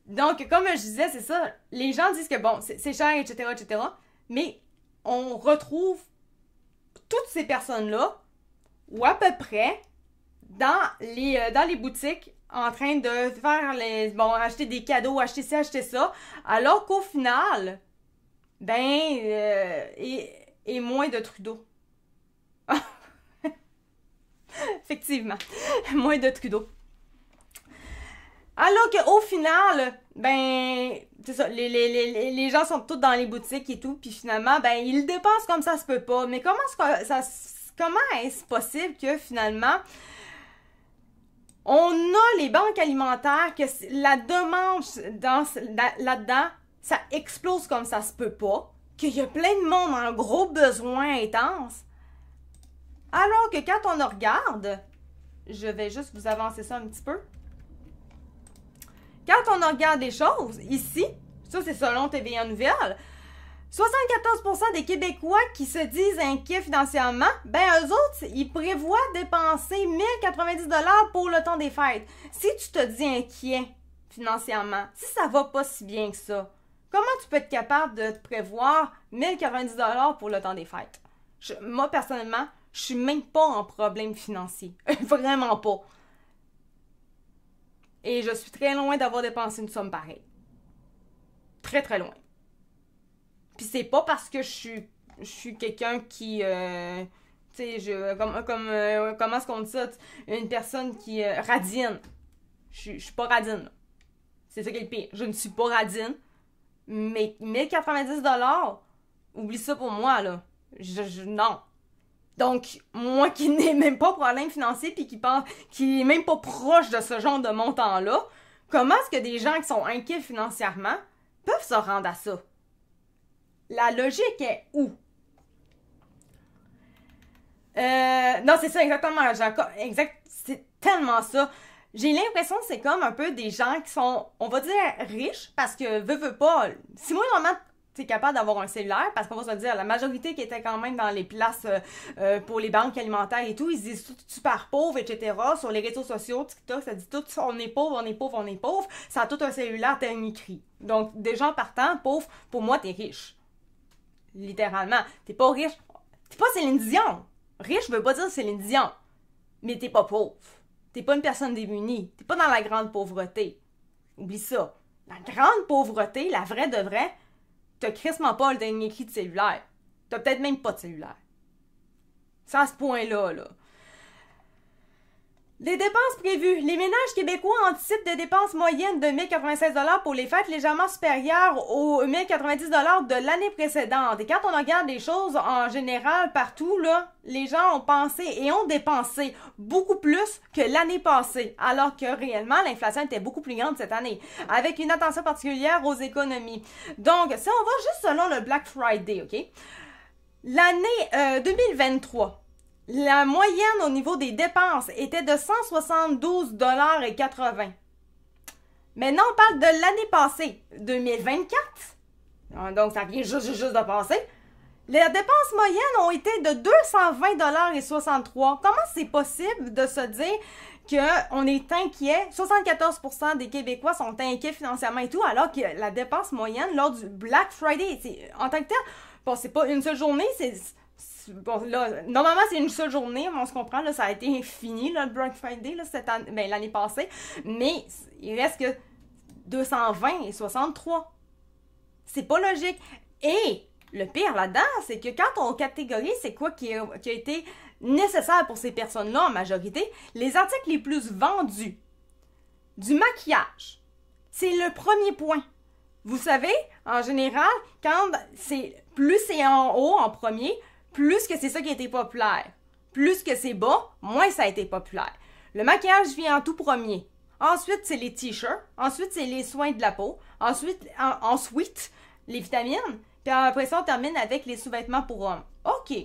Donc, comme je disais, c'est ça. Les gens disent que bon, c'est cher, etc., etc., mais on retrouve toutes ces personnes-là, ou à peu près, dans les boutiques, en train de faire acheter des cadeaux, acheter ci, acheter ça, alors qu'au final, et moins de Trudeau. Effectivement, moins de Trudeau. Alors qu'au final, c'est ça, les gens sont tous dans les boutiques et tout, puis finalement, ils dépensent comme ça se peut pas. Mais comment est-ce possible que finalement, on a les banques alimentaires, que la demande là-dedans, ça explose comme ça se peut pas, qu'il y a plein de monde en gros besoin intense, alors que quand on regarde, je vais juste vous avancer ça un petit peu, quand on regarde les choses, ici, ça c'est selon TVA Nouvelles, 74% des Québécois qui se disent inquiets financièrement, eux autres, ils prévoient dépenser 1090 $ pour le temps des fêtes. Si tu te dis inquiet financièrement, si ça va pas si bien que ça, comment tu peux être capable de te prévoir 1090 $ pour le temps des fêtes? Moi, personnellement, je suis même pas en problème financier. Vraiment pas. Et je suis très loin d'avoir dépensé une somme pareille. Très, très loin. Puis c'est pas parce que je suis quelqu'un qui... tu sais, comment est-ce qu'on dit ça? Une personne qui radine. Je suis pas radine. C'est ça qui est le pire. Je ne suis pas radine. Mais 1090 $, oublie ça pour moi, là. Non. Donc, moi qui n'ai même pas de problème financier puis qui est même pas proche de ce genre de montant-là, comment est-ce que des gens qui sont inquiets financièrement peuvent se rendre à ça? La logique est où? Non, c'est ça, exactement. C'est tellement ça. J'ai l'impression que c'est comme un peu des gens qui sont, on va dire, riches, parce que, veux pas, si moi, normalement, t'es capable d'avoir un cellulaire, parce qu'on va se dire, la majorité qui était quand même dans les places pour les banques alimentaires et tout, ils se disent tout super pauvres, etc. Sur les réseaux sociaux, TikTok, ça dit tout, on est pauvre, on est pauvre, on est pauvre. Ça a tout un cellulaire, t'as un écrit. Donc, des gens partant, pauvres, pour moi, t'es riche. Littéralement. T'es pas riche. T'es pas Céline Dion. Riche veut pas dire Céline Dion. Mais t'es pas pauvre. T'es pas une personne démunie. T'es pas dans la grande pauvreté. Oublie ça. La grande pauvreté, la vraie de vraie, t'as crissement pas le dernier écrit de cellulaire. T'as peut-être même pas de cellulaire. C'est à ce point-là, là. Les dépenses prévues. Les ménages québécois anticipent des dépenses moyennes de 1096 $ pour les fêtes légèrement supérieures aux 1090 $ de l'année précédente. Et quand on regarde les choses en général partout, là, les gens ont pensé et ont dépensé beaucoup plus que l'année passée, alors que réellement, l'inflation était beaucoup plus grande cette année, avec une attention particulière aux économies. Donc, si on va juste selon le Black Friday, OK? L'année 2023, la moyenne au niveau des dépenses était de 172,80 $. Maintenant, on parle de l'année passée, 2024. Donc, ça vient juste de passer. Les dépenses moyennes ont été de 220,63 $. Comment c'est possible de se dire qu'on est inquiet? 74% des Québécois sont inquiets financièrement et tout, alors que la dépense moyenne lors du Black Friday, en tant que tel, bon, c'est pas une seule journée, bon, là, normalement, c'est une seule journée, on se comprend, là, ça a été fini, là, le Black Friday, là, l'année passée, mais il reste que 220 et 63. C'est pas logique. Et le pire là-dedans, c'est que quand on catégorise c'est quoi qui a été nécessaire pour ces personnes-là en majorité, les articles les plus vendus, du maquillage, c'est le premier point. Vous savez, en général, quand plus c'est en haut, en premier, plus que c'est ça qui a été populaire. Plus que c'est bas, moins ça a été populaire. Le maquillage vient en tout premier. Ensuite, c'est les t-shirts. Ensuite, c'est les soins de la peau. Ensuite, les vitamines. Puis après ça, on termine avec les sous-vêtements pour hommes. OK.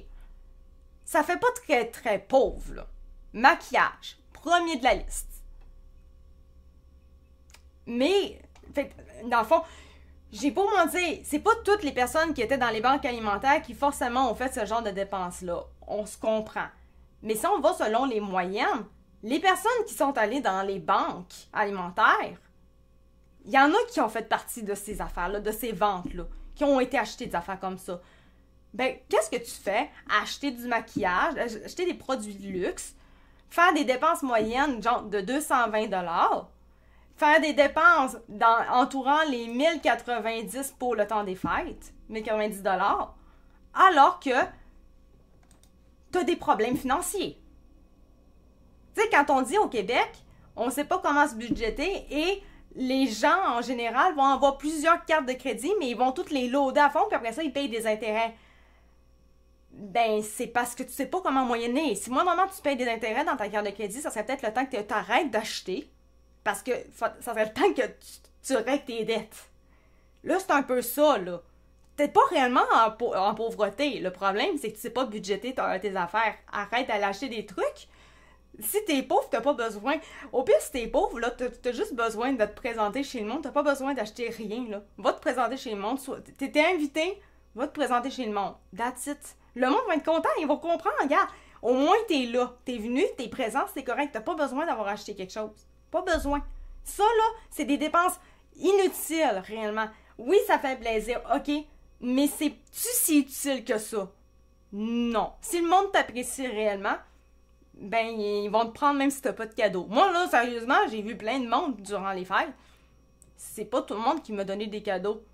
Ça fait pas très, très pauvre, là. Maquillage, premier de la liste. Mais, dans le fond, j'ai pas menti, c'est pas toutes les personnes qui étaient dans les banques alimentaires qui forcément ont fait ce genre de dépenses-là. On se comprend. Mais si on va selon les moyennes, les personnes qui sont allées dans les banques alimentaires, il y en a qui ont fait partie de ces affaires-là, de ces ventes-là, qui ont été achetées des affaires comme ça. ben, qu'est-ce que tu fais? Acheter du maquillage, acheter des produits de luxe, faire des dépenses moyennes, genre de 220 $, faire des dépenses entourant les 1090 pour le temps des fêtes, 1090 $, alors que tu as des problèmes financiers. Tu sais, quand on dit au Québec, on ne sait pas comment se budgéter et les gens, en général, vont avoir plusieurs cartes de crédit, mais ils vont toutes les loader à fond, puis après ça, ils payent des intérêts. Ben, c'est parce que tu sais pas comment moyenner. Si moi, normalement, tu payes des intérêts dans ta carte de crédit, ça serait peut-être le temps que tu arrêtes d'acheter, parce que ça serait le temps que tu règles tes dettes. Là, c'est un peu ça, là. T'es pas réellement en pauvreté. Le problème, c'est que tu sais pas budgéter tes affaires. Arrête d'aller acheter des trucs. Si t'es pauvre, t'as pas besoin. Au pire, si t'es pauvre, là, t'as juste besoin de te présenter chez le monde. T'as pas besoin d'acheter rien, là. Va te présenter chez le monde. T'étais invité, va te présenter chez le monde. That's it. Le monde va être content, ils vont comprendre. Regarde, au moins t'es là. T'es venu, t'es présent, c'est correct. T'as pas besoin d'avoir acheté quelque chose. Pas besoin. Ça, là, c'est des dépenses inutiles, réellement. Oui, ça fait plaisir, ok. Mais c'est-tu si utile que ça? Non. Si le monde t'apprécie réellement, ben, ils vont te prendre même si t'as pas de cadeau. Moi, là, sérieusement, j'ai vu plein de monde durant les fêtes. C'est pas tout le monde qui m'a donné des cadeaux.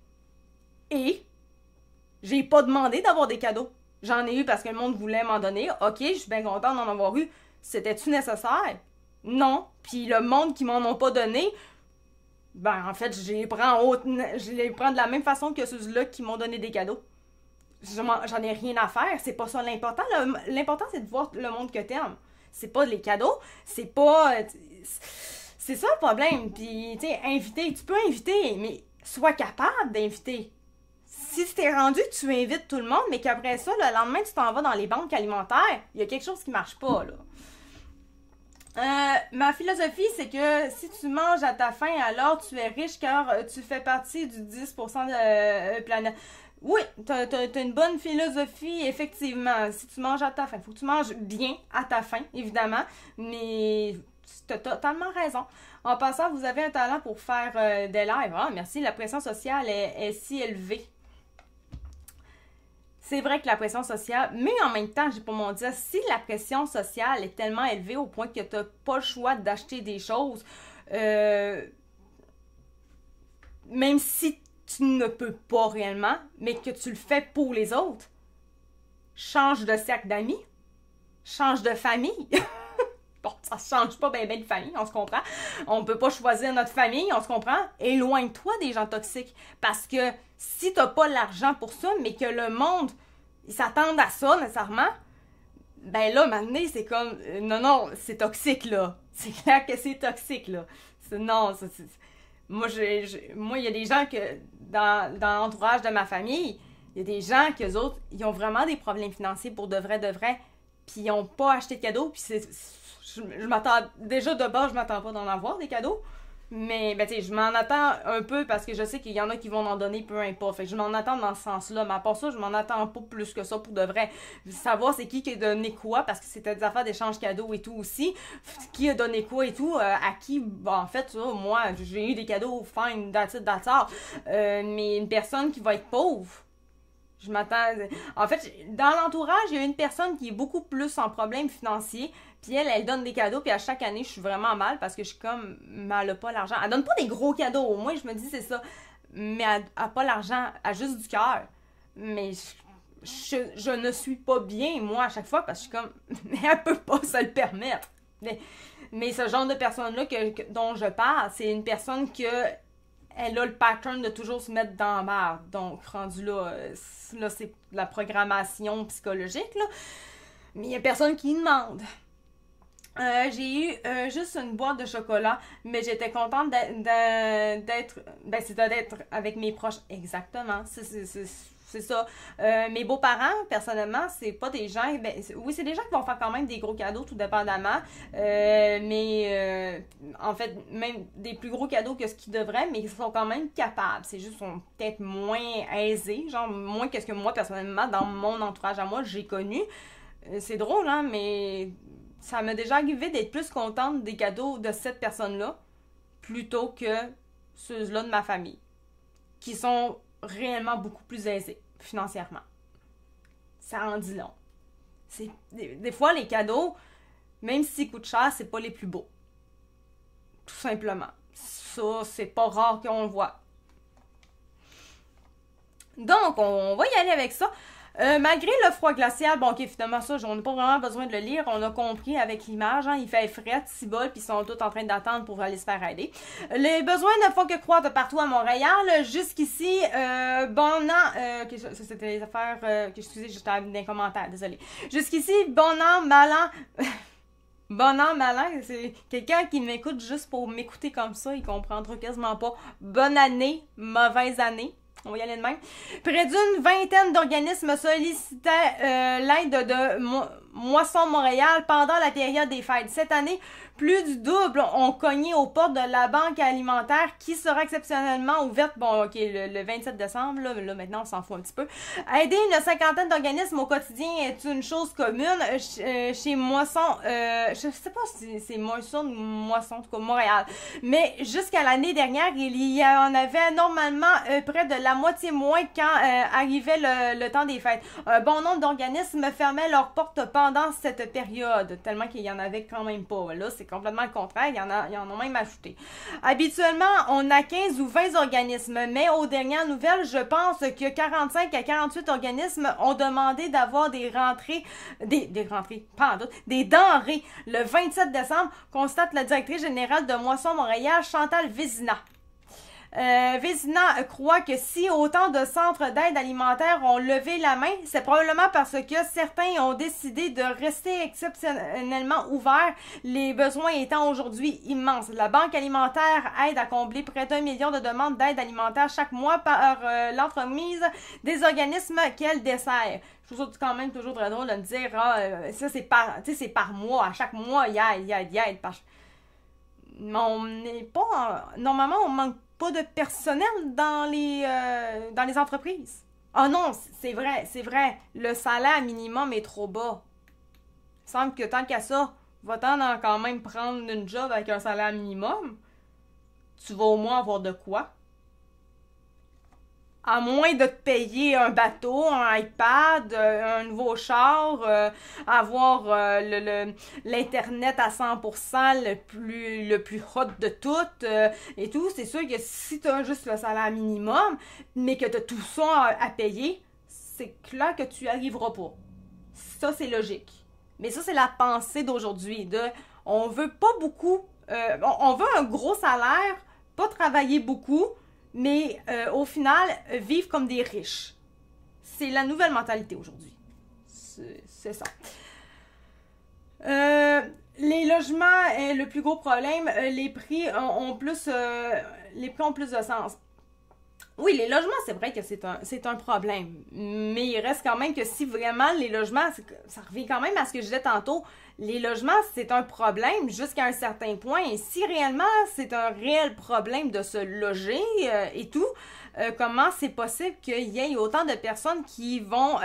Et j'ai pas demandé d'avoir des cadeaux. J'en ai eu parce que le monde voulait m'en donner. Ok, je suis bien contente d'en avoir eu. C'était-tu nécessaire? Non. Puis le monde qui m'en ont pas donné, ben, en fait, je les prends de la même façon que ceux-là qui m'ont donné des cadeaux. J'en ai rien à faire. C'est pas ça l'important. L'important, c'est de voir le monde que t'aimes. C'est pas les cadeaux. C'est pas... C'est ça le problème. Puis, tu sais, inviter. Tu peux inviter, mais sois capable d'inviter. Si tu t'es rendu que tu invites tout le monde, mais qu'après ça, le lendemain, tu t'en vas dans les banques alimentaires, il y a quelque chose qui marche pas, là. Ma philosophie, c'est que si tu manges à ta faim, alors tu es riche car tu fais partie du 10% de planète. Oui, t'as une bonne philosophie, effectivement. Si tu manges à ta faim, faut que tu manges bien à ta faim, évidemment, mais t'as totalement raison. En passant, vous avez un talent pour faire des lives. Ah, merci, la pression sociale est si élevée. C'est vrai que la pression sociale, mais en même temps, j'ai pour mon dire, si la pression sociale est tellement élevée au point que tu n'as pas le choix d'acheter des choses, même si tu ne peux pas réellement, mais que tu le fais pour les autres, change de cercle d'amis, change de famille. Bon, ça change pas bien de famille, on se comprend. On peut pas choisir notre famille, on se comprend. Éloigne-toi des gens toxiques. Parce que si t'as pas l'argent pour ça, mais que le monde, ils s'attendent à ça nécessairement, ben là, maintenant, c'est comme... Non, c'est toxique, là. C'est clair que c'est toxique, là. Moi, il y a des gens que, dans l'entourage de ma famille, il y a des gens qu'eux autres, ils ont vraiment des problèmes financiers pour de vrai, puis ils ont pas acheté de cadeaux, puis je m'attends, déjà de base, je m'attends pas d'en avoir des cadeaux, mais ben tu sais, je m'en attends un peu parce que je sais qu'il y en a qui vont en donner, peu importe, fait que je m'en attends dans ce sens-là, mais à part ça, je m'en attends pas plus que ça pour de vrai. Savoir c'est qui a donné quoi, parce que c'était des affaires d'échange cadeaux et tout aussi, qui a donné quoi et tout, à qui, bon, en fait, ça, moi, j'ai eu des cadeaux, fine, that's it, mais une personne qui va être pauvre, je m'attends... En fait, dans l'entourage, il y a une personne qui est beaucoup plus en problème financier, puis elle donne des cadeaux, puis à chaque année, je suis vraiment mal parce que je suis comme, mais elle a pas l'argent. Elle donne pas des gros cadeaux, au moins, je me dis, c'est ça. Mais elle a pas l'argent, elle a juste du cœur. Mais je ne suis pas bien, moi, à chaque fois, parce que je suis comme, mais elle peut pas se le permettre. Mais ce genre de personne-là dont je parle, c'est une personne que... Elle a le pattern de toujours se mettre dans la merde. Donc, rendu là, c'est la programmation psychologique, là. Mais il y a personne qui demande. J'ai eu juste une boîte de chocolat, mais j'étais contente d'être avec mes proches. Exactement, c'est ça. Mes beaux-parents, personnellement, c'est pas des gens... oui, c'est des gens qui vont faire quand même des gros cadeaux, tout dépendamment. Mais en fait, même des plus gros cadeaux que ce qu'ils devraient, mais ils sont quand même capables. C'est juste qu'ils sont peut-être moins aisés, genre moins que ce que moi, personnellement, dans mon entourage à moi, j'ai connu. C'est drôle, hein, mais ça m'est déjà arrivé d'être plus contente des cadeaux de cette personne-là plutôt que ceux-là de ma famille, qui sont réellement beaucoup plus aisés financièrement. Ça en dit long. Des fois, les cadeaux, même s'ils coûtent cher, c'est pas les plus beaux. Tout simplement. Ça, c'est pas rare qu'on le voit. Donc, on va y aller avec ça. Malgré le froid glacial, bon, ok, finalement, ça, on n'a pas vraiment besoin de le lire. On a compris avec l'image, hein, il fait fret, cibole, puis ils sont tous en train d'attendre pour aller se faire aider. Les besoins ne font que croître partout à Montréal. Jusqu'ici, bon an, ça c'était les affaires, excusez, j'étais dans les commentaires, désolé. Jusqu'ici, bon an, mal an. Bon an, mal an, c'est quelqu'un qui m'écoute juste pour m'écouter comme ça, il comprendra quasiment pas. Bonne année, mauvaise année. On va y aller de même. Près d'une vingtaine d'organismes sollicitaient l'aide de Moisson Montréal pendant la période des fêtes. Cette année, plus du double ont cogné aux portes de la banque alimentaire qui sera exceptionnellement ouverte, bon, ok, le 27 décembre, là maintenant on s'en fout un petit peu. Aider une cinquantaine d'organismes au quotidien est une chose commune chez Moisson, je sais pas si c'est Moisson ou Moisson, en tout cas Montréal, mais jusqu'à l'année dernière, il y en avait normalement près de la moitié moins quand arrivait le temps des fêtes. Un bon nombre d'organismes fermaient leurs portes pendant cette période, tellement qu'il y en avait quand même pas. Là, c'est complètement le contraire, il y en a même ajouté. Habituellement, on a 15 ou 20 organismes, mais aux dernières nouvelles, je pense que 45 à 48 organismes ont demandé d'avoir des denrées le 27 décembre, constate la directrice générale de Moisson Montréal, Chantal Vézina. Vézina croit que si autant de centres d'aide alimentaire ont levé la main, c'est probablement parce que certains ont décidé de rester exceptionnellement ouverts, les besoins étant aujourd'hui immenses. La Banque alimentaire aide à combler près d'1 million de demandes d'aide alimentaire chaque mois par l'entremise des organismes qu'elle dessert. Je trouve ça quand même toujours très drôle de me dire, ça c'est par mois, à chaque mois, il y a aide. On n'est pas, normalement on manque pas de personnel dans les entreprises. Ah non, c'est vrai, le salaire minimum est trop bas. Il semble que tant qu'à ça, va-t'en quand même prendre une job avec un salaire minimum, tu vas au moins avoir de quoi. À moins de te payer un bateau, un iPad, un nouveau char, avoir l'Internet à 100%, le plus hot de tout, et tout, c'est sûr que si tu as juste le salaire minimum, mais que tu as tout ça à payer, c'est clair que tu n'y arriveras pas. Ça, c'est logique. Mais ça, c'est la pensée d'aujourd'hui. On veut pas beaucoup, on veut un gros salaire, pas travailler beaucoup, mais au final, vivre comme des riches. C'est la nouvelle mentalité aujourd'hui. C'est ça. Les logements est le plus gros problème. Les prix ont plus de sens. Oui, les logements, c'est vrai que c'est un problème. Mais il reste quand même que si vraiment les logements, ça revient quand même à ce que je disais tantôt, les logements, c'est un problème jusqu'à un certain point. Et si réellement c'est un réel problème de se loger et tout, comment c'est possible qu'il y ait autant de personnes qui vont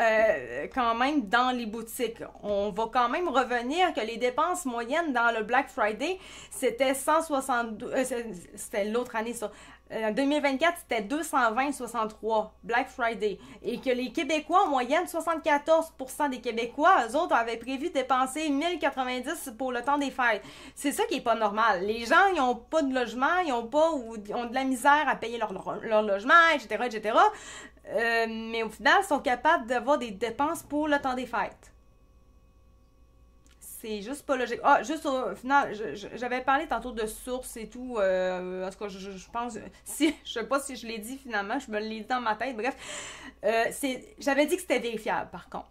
quand même dans les boutiques? On va quand même revenir que les dépenses moyennes dans le Black Friday, c'était 162... c'était l'autre année, ça. En 2024, c'était 220,63 Black Friday. Et que les Québécois, en moyenne, 74% des Québécois, eux autres, avaient prévu dépenser 1090 pour le temps des fêtes. C'est ça qui est pas normal. Les gens, ils ont pas de logement, ils ont de la misère à payer leur logement, etc., etc. Mais au final, ils sont capables d'avoir des dépenses pour le temps des fêtes. C'est juste pas logique. Ah, juste au final, j'avais parlé tantôt de sources et tout. En tout cas, je pense... je sais pas si je l'ai dit finalement, je me l'ai dit dans ma tête. Bref, j'avais dit que c'était vérifiable, par contre.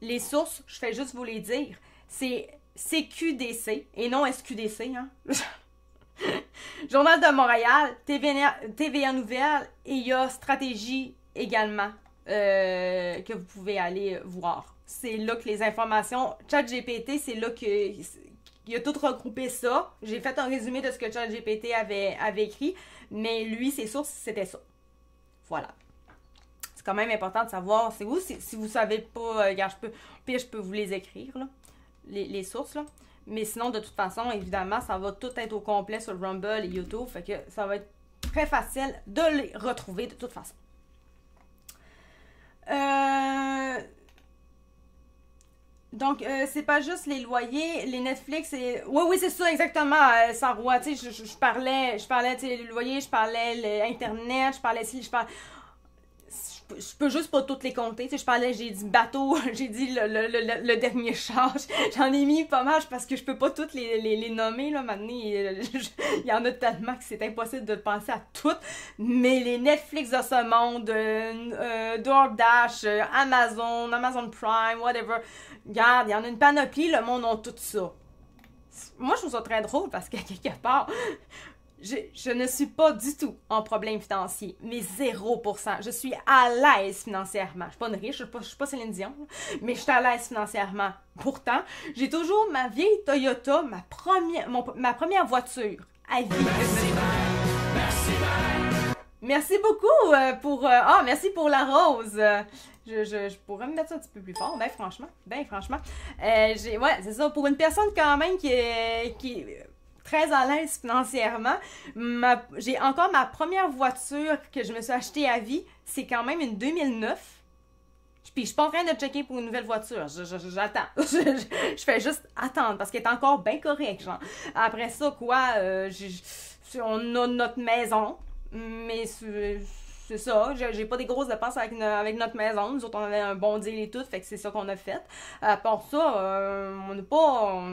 Les sources, je fais juste vous les dire, c'est CQDC et non SQDC, hein. Journal de Montréal, TVA Nouvelles et il y a Stratégie également que vous pouvez aller voir. C'est là que les informations, ChatGPT, c'est là qu'il a tout regroupé ça. J'ai fait un résumé de ce que ChatGPT avait écrit, mais lui, ses sources, c'était ça. Voilà. C'est quand même important de savoir, c'est où, si vous savez pas, regarde, je peux vous les écrire, là, les sources, là. Mais sinon, de toute façon, évidemment, ça va tout être au complet sur Rumble et YouTube, fait que ça va être très facile de les retrouver de toute façon. Donc, c'est pas juste les loyers, les Netflix, et... Oui, c'est ça, exactement, Sarah, tu sais, je parlais, tu sais, les loyers, je parlais l'Internet, je parlais ci, je peux juste pas toutes les compter, tu sais, je parlais, j'ai dit bateau, j'ai dit le dernier charge, j'en ai mis pas mal parce que je peux pas toutes les nommer, là, maintenant, il y en a tellement que c'est impossible de penser à toutes, mais les Netflix de ce monde, DoorDash, Amazon Prime, whatever, regarde, il y en a une panoplie, le monde a tout ça. Moi, je trouve ça très drôle parce que, quelque part, je ne suis pas du tout en problème financier, mais 0%. Je suis à l'aise financièrement. Je suis pas une riche, je suis pas Céline Dion, mais je suis à l'aise financièrement. Pourtant, j'ai toujours ma vieille Toyota, ma première voiture à vie. Merci beaucoup merci pour la rose. Je pourrais me mettre ça un petit peu plus fort, franchement. Ouais, c'est ça. Pour une personne quand même qui est très à l'aise financièrement, j'ai encore ma première voiture que je me suis achetée à vie. C'est quand même une 2009. Puis je suis pas en train de checker pour une nouvelle voiture. J'attends. Je fais juste attendre parce qu'elle est encore bien correcte, genre. Après ça, on a notre maison. Mais c'est ça, j'ai pas des grosses dépenses avec notre maison. Nous autres, on avait un bon deal et tout, fait que c'est ça qu'on a fait. À part ça, on n'a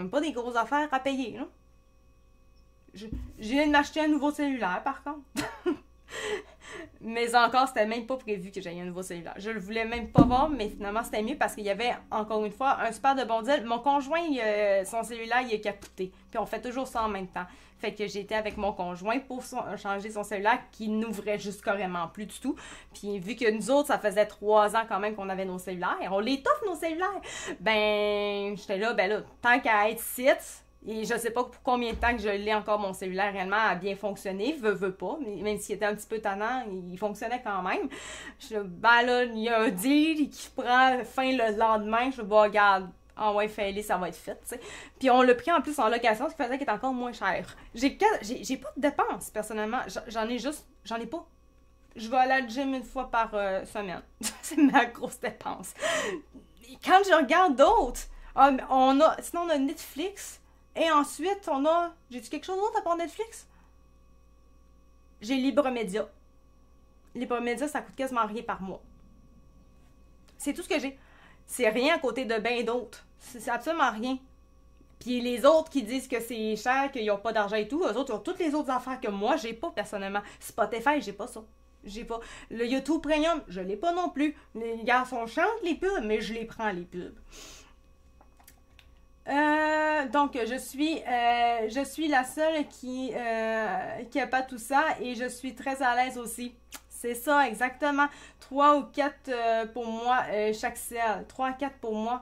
pas des grosses affaires à payer, là. Je viens de m'acheter un nouveau cellulaire, par contre. Mais encore, c'était même pas prévu que j'aille un nouveau cellulaire. Je le voulais même pas voir, mais finalement, c'était mieux parce qu'il y avait, encore une fois, un super de bon deal. Mon conjoint, son cellulaire, il a capoté. Puis on fait toujours ça en même temps. Fait que j'étais avec mon conjoint pour changer son cellulaire qui n'ouvrait juste carrément plus du tout. Puis vu que nous autres, ça faisait 3 ans quand même qu'on avait nos cellulaires, on les toffe nos cellulaires. J'étais là, tant qu'à être site, et je sais pas pour combien de temps que je l'ai encore mon cellulaire réellement à bien fonctionner, veut pas, mais même s'il était un petit peu tannant, il fonctionnait quand même. Je là, il y a un deal qui prend fin le lendemain, je regarde. Ah ouais, fais-les, ça va être fait, tu sais. Puis on l'a pris en plus en location, ce qui faisait qu'il est encore moins cher. J'ai pas de dépenses, personnellement. J'en ai pas. Je vais à la gym une fois par semaine. C'est ma grosse dépense. Et quand je regarde d'autres, sinon on a Netflix, et ensuite on a... J'ai-tu quelque chose d'autre à part Netflix? J'ai Libre Média. Libre Média, ça coûte quasiment rien par mois. C'est tout ce que j'ai. C'est rien à côté de bien d'autres. C'est absolument rien. Puis les autres qui disent que c'est cher, qu'ils n'ont pas d'argent et tout, eux autres, ils ont toutes les autres affaires que moi, j'ai pas personnellement. Spotify, j'ai pas ça. J'ai pas. Le YouTube Premium, je l'ai pas non plus. Les garçons chantent les pubs, mais je les prends, les pubs. Donc, je suis la seule qui a pas tout ça et je suis très à l'aise aussi. C'est ça, exactement. 3 ou 4 pour moi, chaque selle. 3 à 4 pour moi.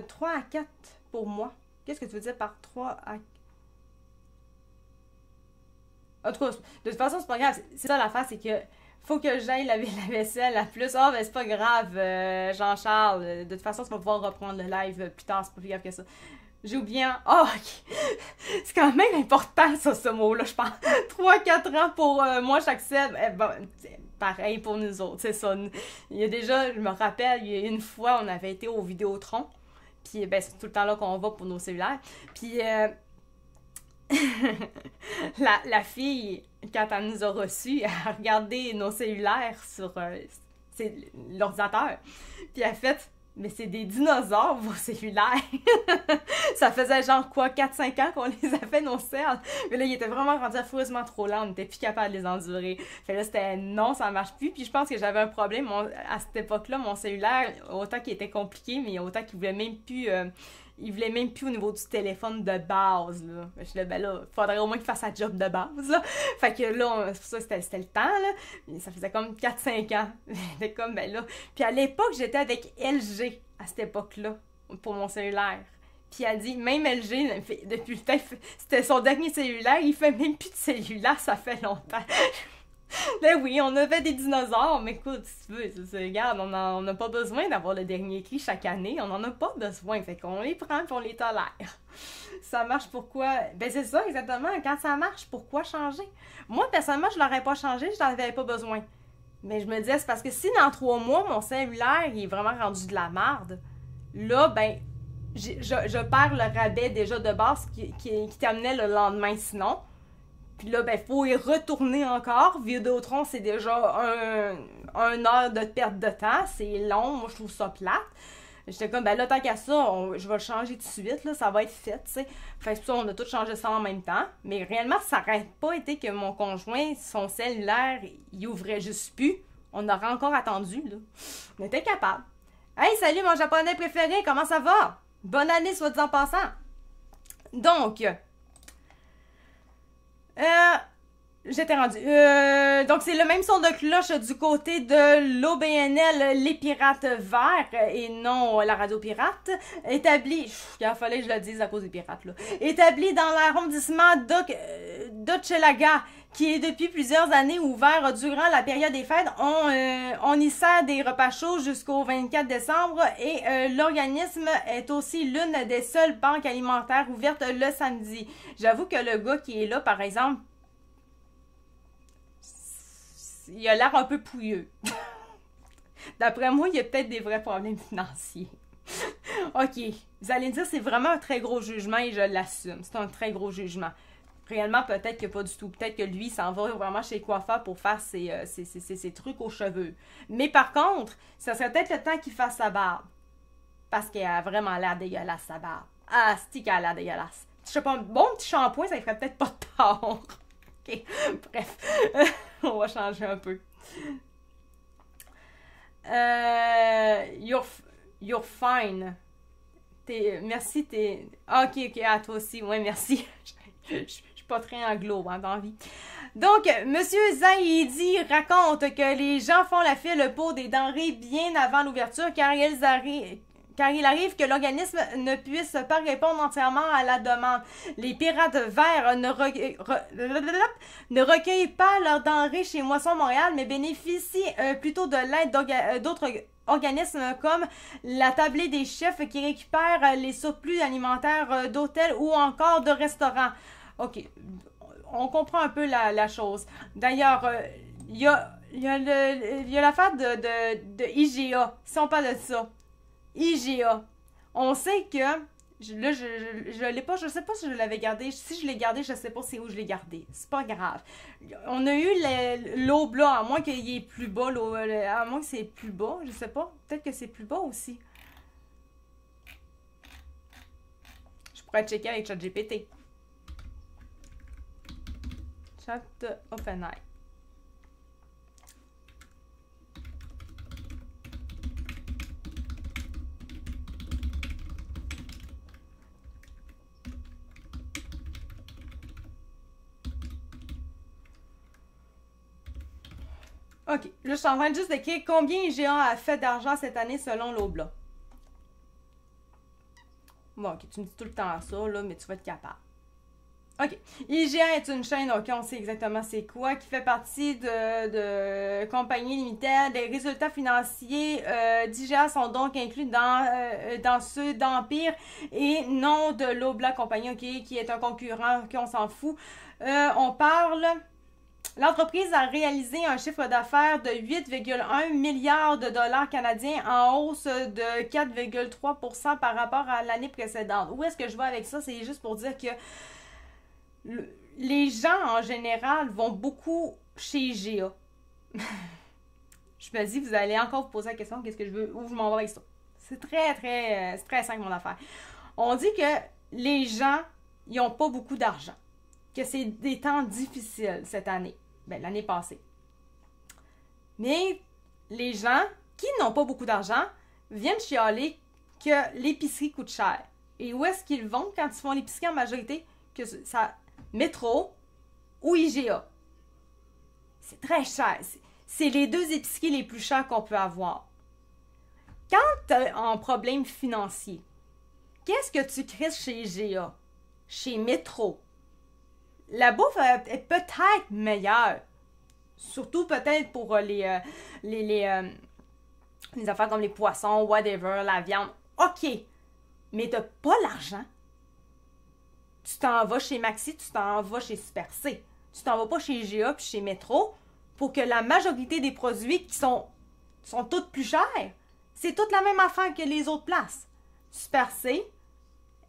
3 à 4 pour moi. Qu'est-ce que tu veux dire par 3 à... En tout cas, de toute façon, c'est pas grave. C'est ça l'affaire, c'est que faut que j'aille laver la vaisselle à plus. Ah, ben c'est pas grave, Jean-Charles. De toute façon, tu vas pouvoir reprendre le live plus tard. C'est pas plus grave que ça. J'ai oublié un... Oh, ok. C'est quand même important, ça, ce mot-là, je pense. 3-4 ans pour moi, chaque selle. Pareil pour nous autres, c'est ça. Il y a déjà, je me rappelle, il y a une fois, on avait été au Vidéotron. Puis, c'est tout le temps là qu'on va pour nos cellulaires. Puis, la fille, quand elle nous a reçus, elle a regardé nos cellulaires sur l'ordinateur. Puis, elle a fait... Mais c'est des dinosaures, vos cellulaires. Ça faisait genre quoi, 4-5 ans qu'on les a fait, nos cells. Mais là, ils étaient vraiment rendus affreusement trop lents. On n'était plus capable de les endurer. Fait là, c'était non, ça marche plus. Puis je pense que j'avais un problème. À cette époque-là, mon cellulaire, autant qu'il était compliqué, mais autant qu'il voulait même plus... il voulait même plus au niveau du téléphone de base, là. Je suis là, il faudrait au moins qu'il fasse sa job de base, là. Fait que là, c'est pour ça, c'était le temps, là. Ça faisait comme 4-5 ans. C'était comme, là. Puis à l'époque, j'étais avec LG, à cette époque-là, pour mon cellulaire. Puis elle dit, même LG, depuis le temps, c'était son dernier cellulaire, il fait même plus de cellulaire, ça fait longtemps. Ben oui, on avait des dinosaures, mais écoute, si tu veux, regarde, on n'a pas besoin d'avoir le dernier cri chaque année, on n'en a pas besoin, fait qu'on les prend et on les tolère. Ça marche pourquoi? Ben c'est ça, exactement, quand ça marche, pourquoi changer? Moi, personnellement, je l'aurais pas changé, je n'en avais pas besoin. Mais je me disais, c'est parce que si dans 3 mois, mon cellulaire, il est vraiment rendu de la merde, là, ben, je perds le rabais déjà de base qui t'amenait le lendemain sinon. Puis là, ben, faut y retourner encore. Vidéotron, c'est déjà un heure de perte de temps. C'est long, moi je trouve ça plate. J'étais comme, ben là, tant qu'à ça, je vais le changer tout de suite, là, ça va être fait, tu sais. Fait que ça, on a tous changé ça en même temps. Mais réellement, ça n'aurait pas été que mon conjoint, son cellulaire, il ouvrait juste plus. On aurait encore attendu, là. On était capable. Hey, salut mon japonais préféré, comment ça va? Bonne année, soit dit en passant. Donc, j'étais rendue. Donc, c'est le même son de cloche du côté de l'OBNL, les Pirates Verts, et non la radio pirate. Établi, il fallait que je le dise à cause des pirates, là. Établi dans l'arrondissement d'Hochelaga, qui est depuis plusieurs années ouvert durant la période des fêtes. On y sert des repas chauds jusqu'au 24 décembre et l'organisme est aussi l'une des seules banques alimentaires ouvertes le samedi. J'avoue que le gars qui est là, par exemple, il a l'air un peu pouilleux. D'après moi, il y a peut-être des vrais problèmes financiers. OK, vous allez me dire, c'est vraiment un très gros jugement et je l'assume. C'est un très gros jugement. Réellement, peut-être que pas du tout. Peut-être que lui, il s'en va vraiment chez le coiffeur pour faire ses trucs aux cheveux. Mais par contre, ça serait peut-être le temps qu'il fasse sa barbe. Parce qu'elle a vraiment l'air dégueulasse, sa barbe. Ah, c'est qu'elle a l'air dégueulasse. Je sais pas, un bon petit shampoing, ça ne ferait peut-être pas de tort. OK, bref. On va changer un peu. You're fine. Merci, t'es... OK, à toi aussi. Ouais, merci. Je suis pas très anglo, hein, dans la vie. Donc, Monsieur Zaidi raconte que les gens font la file pour des denrées bien avant l'ouverture car il arrive que l'organisme ne puisse pas répondre entièrement à la demande. Les Pirates Verts ne recueillent pas leurs denrées chez Moisson Montréal, mais bénéficient plutôt de l'aide d'autres organismes comme la Tablée des chefs qui récupèrent les surplus alimentaires d'hôtels ou encore de restaurants. OK, on comprend un peu la chose. D'ailleurs, il y a l'affaire de IGA, si on parle de ça. IGA. On sait que, là, je l'ai pas, je sais pas si je l'avais gardé. Si je l'ai gardé, je sais pas c'est où je l'ai gardé. C'est pas grave. On a eu l'Obla, à moins qu'il est plus bas, à moins que c'est plus bas, je sais pas. Peut-être que c'est plus bas aussi. Je pourrais checker avec ChatGPT. Chat OpenAI. OK. Là, je suis en train de juste d'écrire combien IGA a fait d'argent cette année selon l'Obla. Bon, OK, tu me dis tout le temps ça, là, mais tu vas être capable. OK. IGA est une chaîne, OK, on sait exactement c'est quoi, qui fait partie de compagnie limitée. Les résultats financiers d'IGA sont donc inclus dans ceux d'Empire et non de l'Obla Compagnie, OK, qui est un concurrent, OK, on s'en fout. On parle... L'entreprise a réalisé un chiffre d'affaires de 8,1 milliards de dollars canadiens en hausse de 4,3% par rapport à l'année précédente. Où est-ce que je vais avec ça? C'est juste pour dire que les gens, en général, vont beaucoup chez IGA. Je me dis, vous allez encore vous poser la question, qu'est-ce que je veux, où je m'en vais avec ça? C'est très simple, mon affaire. On dit que les gens, ils n'ont pas beaucoup d'argent. Que c'est des temps difficiles cette année. Ben, l'année passée. Mais les gens qui n'ont pas beaucoup d'argent viennent chialer que l'épicerie coûte cher. Et où est-ce qu'ils vont quand ils font l'épicerie en majorité? Que ça, Métro ou IGA. C'est très cher. C'est les deux épiceries les plus chères qu'on peut avoir. Quand tu as un problème financier, qu'est-ce que tu crées chez IGA? Chez Métro? La bouffe est peut-être meilleure. Surtout peut-être pour les affaires comme les poissons, whatever, la viande. OK. Mais t'as pas l'argent. Tu t'en vas chez Maxi, tu t'en vas chez Super C. Tu t'en vas pas chez IGA puis chez Métro pour que la majorité des produits qui sont toutes plus chers, c'est toute la même affaire que les autres places. Super C,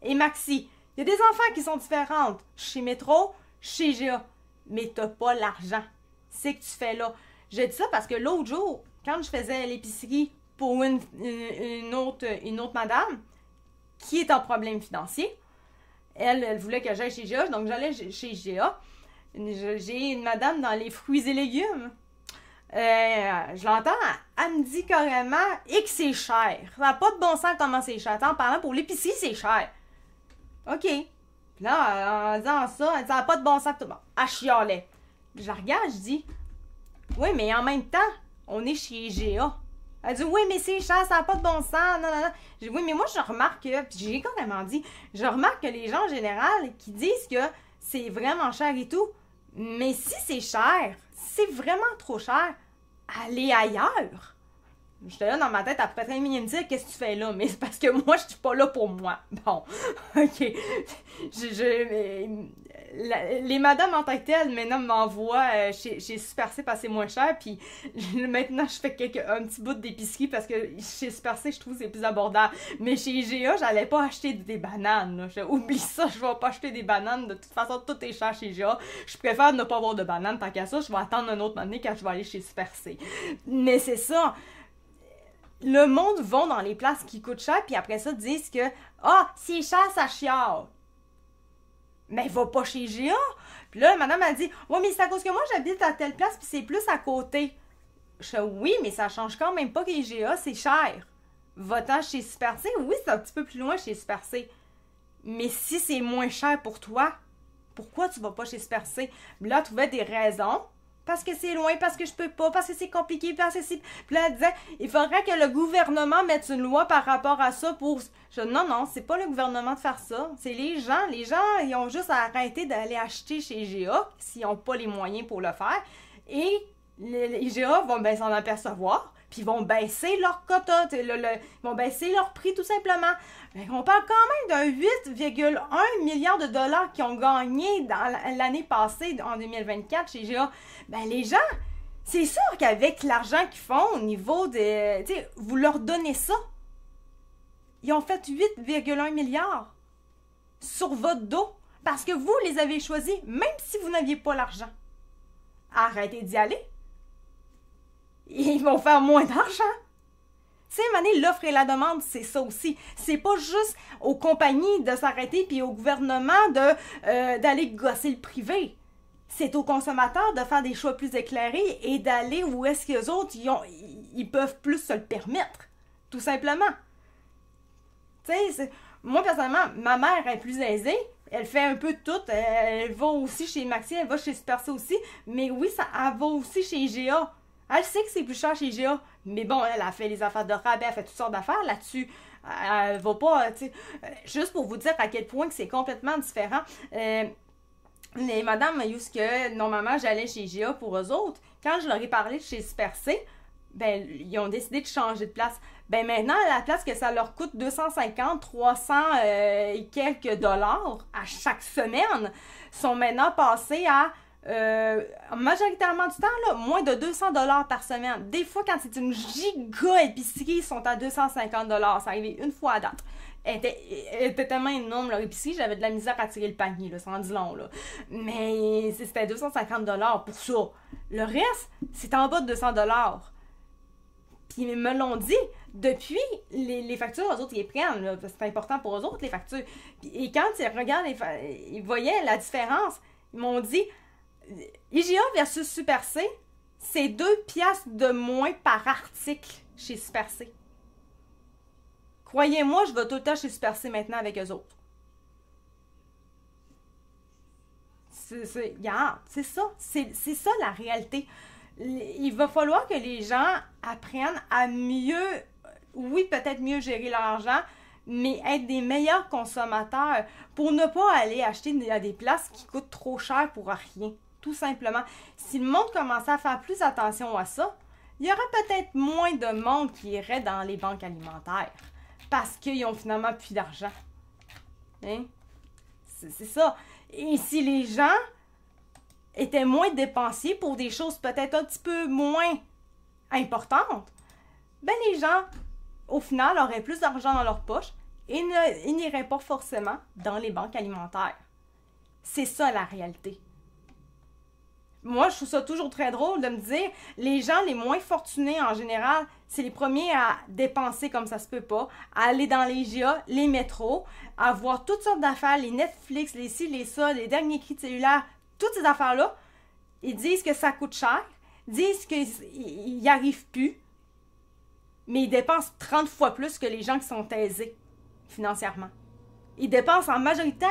et Maxi. Il y a des enfants qui sont différentes. Chez Métro, chez IGA. Mais t'as pas l'argent. C'est que tu fais là. J'ai dit ça parce que l'autre jour, quand je faisais l'épicerie pour une autre madame qui est en problème financier, elle voulait que j'aille chez IGA, donc j'allais chez IGA. J'ai une madame dans les fruits et légumes. Je l'entends, elle me dit carrément et que c'est cher. Ça n'a pas de bon sens comment c'est cher. En parlant pour l'épicerie, c'est cher. OK. Puis là, en disant ça, elle dit ça n'a pas de bon sens. Tout le monde. Elle chialait. Je la regarde, je dis oui, mais en même temps, on est chez IGA. Elle dit oui, mais c'est cher, ça n'a pas de bon sens. Non, non, non. Je dis oui, mais moi, je remarque que, puis j'ai carrément dit, je remarque que les gens en général qui disent que c'est vraiment cher et tout, mais si c'est cher, c'est vraiment trop cher, allez ailleurs. J'étais là dans ma tête après 30 minutes, me dire qu'est-ce que tu fais là, mais c'est parce que moi je suis pas là pour moi. Bon, ok. Les madames en tant que telles maintenant m'envoient chez Super C parce que c'est moins cher, puis maintenant je fais un petit bout d'épicerie parce que chez Super C je trouve que c'est plus abordable. Mais chez IGA, j'allais pas acheter des bananes. Oublie ça, je vais pas acheter des bananes. De toute façon, tout est cher chez IGA. Je préfère ne pas avoir de bananes tant qu'à ça. Je vais attendre un autre moment donné quand je vais aller chez Super C. Mais c'est ça. Le monde va dans les places qui coûtent cher, puis après ça, disent que « Ah, c'est cher, ça chiale! » Mais va pas chez IGA! Puis là, madame a dit « Ouais, mais c'est à cause que moi, j'habite à telle place, puis c'est plus à côté. » Je dis « Oui, mais ça change quand même pas que IGA, c'est cher. Va-t'en chez Super C, oui, c'est un petit peu plus loin chez Super C. Mais si c'est moins cher pour toi, pourquoi tu vas pas chez Super C? » Là, elle trouvait des raisons. Parce que c'est loin, parce que je peux pas, parce que c'est compliqué, parce que c'est... Puis là, elle disait, il faudrait que le gouvernement mette une loi par rapport à ça pour... Je dis, non, c'est pas le gouvernement de faire ça. C'est les gens. Les gens, ils ont juste à arrêter d'aller acheter chez IGA s'ils n'ont pas les moyens pour le faire. Et les IGA vont bien s'en apercevoir, puis ils vont baisser leur quota, ils vont baisser leur prix tout simplement. On parle quand même d'un 8,1 milliard de dollars qu'ils ont gagné dans l'année passée, en 2024, chez IGA. Ben les gens, c'est sûr qu'avec l'argent qu'ils font au niveau de... Tu sais, vous leur donnez ça. Ils ont fait 8,1 milliards sur votre dos parce que vous les avez choisis, même si vous n'aviez pas l'argent. Arrêtez d'y aller. Ils vont faire moins d'argent. Tu sais, Mané, l'offre et la demande, c'est ça aussi. C'est pas juste aux compagnies de s'arrêter puis au gouvernement d'aller gosser le privé. C'est aux consommateurs de faire des choix plus éclairés et d'aller où est-ce qu'eux autres, ils peuvent plus se le permettre. Tout simplement. Tu sais, moi, personnellement, ma mère est plus aisée. Elle fait un peu de tout. Elle va aussi chez Maxi, elle va chez Super C aussi. Mais oui, elle va aussi chez IGA. Elle sait que c'est plus cher chez IGA. Mais bon, elle a fait les affaires de rabais, elle fait toutes sortes d'affaires là-dessus. Elle va pas, tu sais... juste pour vous dire à quel point que c'est complètement différent. Les madames Yuske, normalement, j'allais chez IGA pour eux autres. Quand je leur ai parlé de chez Super C, ben, ils ont décidé de changer de place. Ben, maintenant, à la place que ça leur coûte 250, 300 et quelques dollars à chaque semaine, sont maintenant passés à... majoritairement du temps, là, moins de 200 dollars par semaine. Des fois, quand c'est une giga épicerie, ils sont à 250 dollars. Ça arrive une fois à date. Elle était tellement énorme, leur épicerie, j'avais de la misère à tirer le panier, là, ça en dit long, là. Mais c'était 250 dollars pour ça. Le reste, c'est en bas de 200 dollars. Puis ils me l'ont dit, depuis, les factures, eux autres, ils les prennent, là, parce que c'est important pour eux autres, les factures. Et quand ils regardent, ils voyaient la différence, ils m'ont dit... IGA versus Super C, c'est 2 piastres de moins par article chez Super C. Croyez-moi, je vais tout le temps chez Super C maintenant avec eux autres. C'est ça. C'est ça la réalité. Il va falloir que les gens apprennent à mieux, oui, peut-être mieux gérer leur argent, mais être des meilleurs consommateurs pour ne pas aller acheter à des places qui coûtent trop cher pour rien. Tout simplement. Si le monde commençait à faire plus attention à ça, il y aurait peut-être moins de monde qui irait dans les banques alimentaires. Parce qu'ils ont finalement plus d'argent. Hein? C'est ça. Et si les gens étaient moins dépensiers pour des choses peut-être un petit peu moins importantes, ben les gens, au final, auraient plus d'argent dans leur poche et ils n'iraient pas forcément dans les banques alimentaires. C'est ça la réalité. Moi, je trouve ça toujours très drôle de me dire, les gens les moins fortunés en général, c'est les premiers à dépenser comme ça se peut pas, à aller dans les GA, les métros, à voir toutes sortes d'affaires, les Netflix, les ci, les ça, les derniers cris de cellulaire, toutes ces affaires-là. Ils disent que ça coûte cher, disent qu'ils n'y arrivent plus, mais ils dépensent 30 fois plus que les gens qui sont aisés financièrement. Ils dépensent en majorité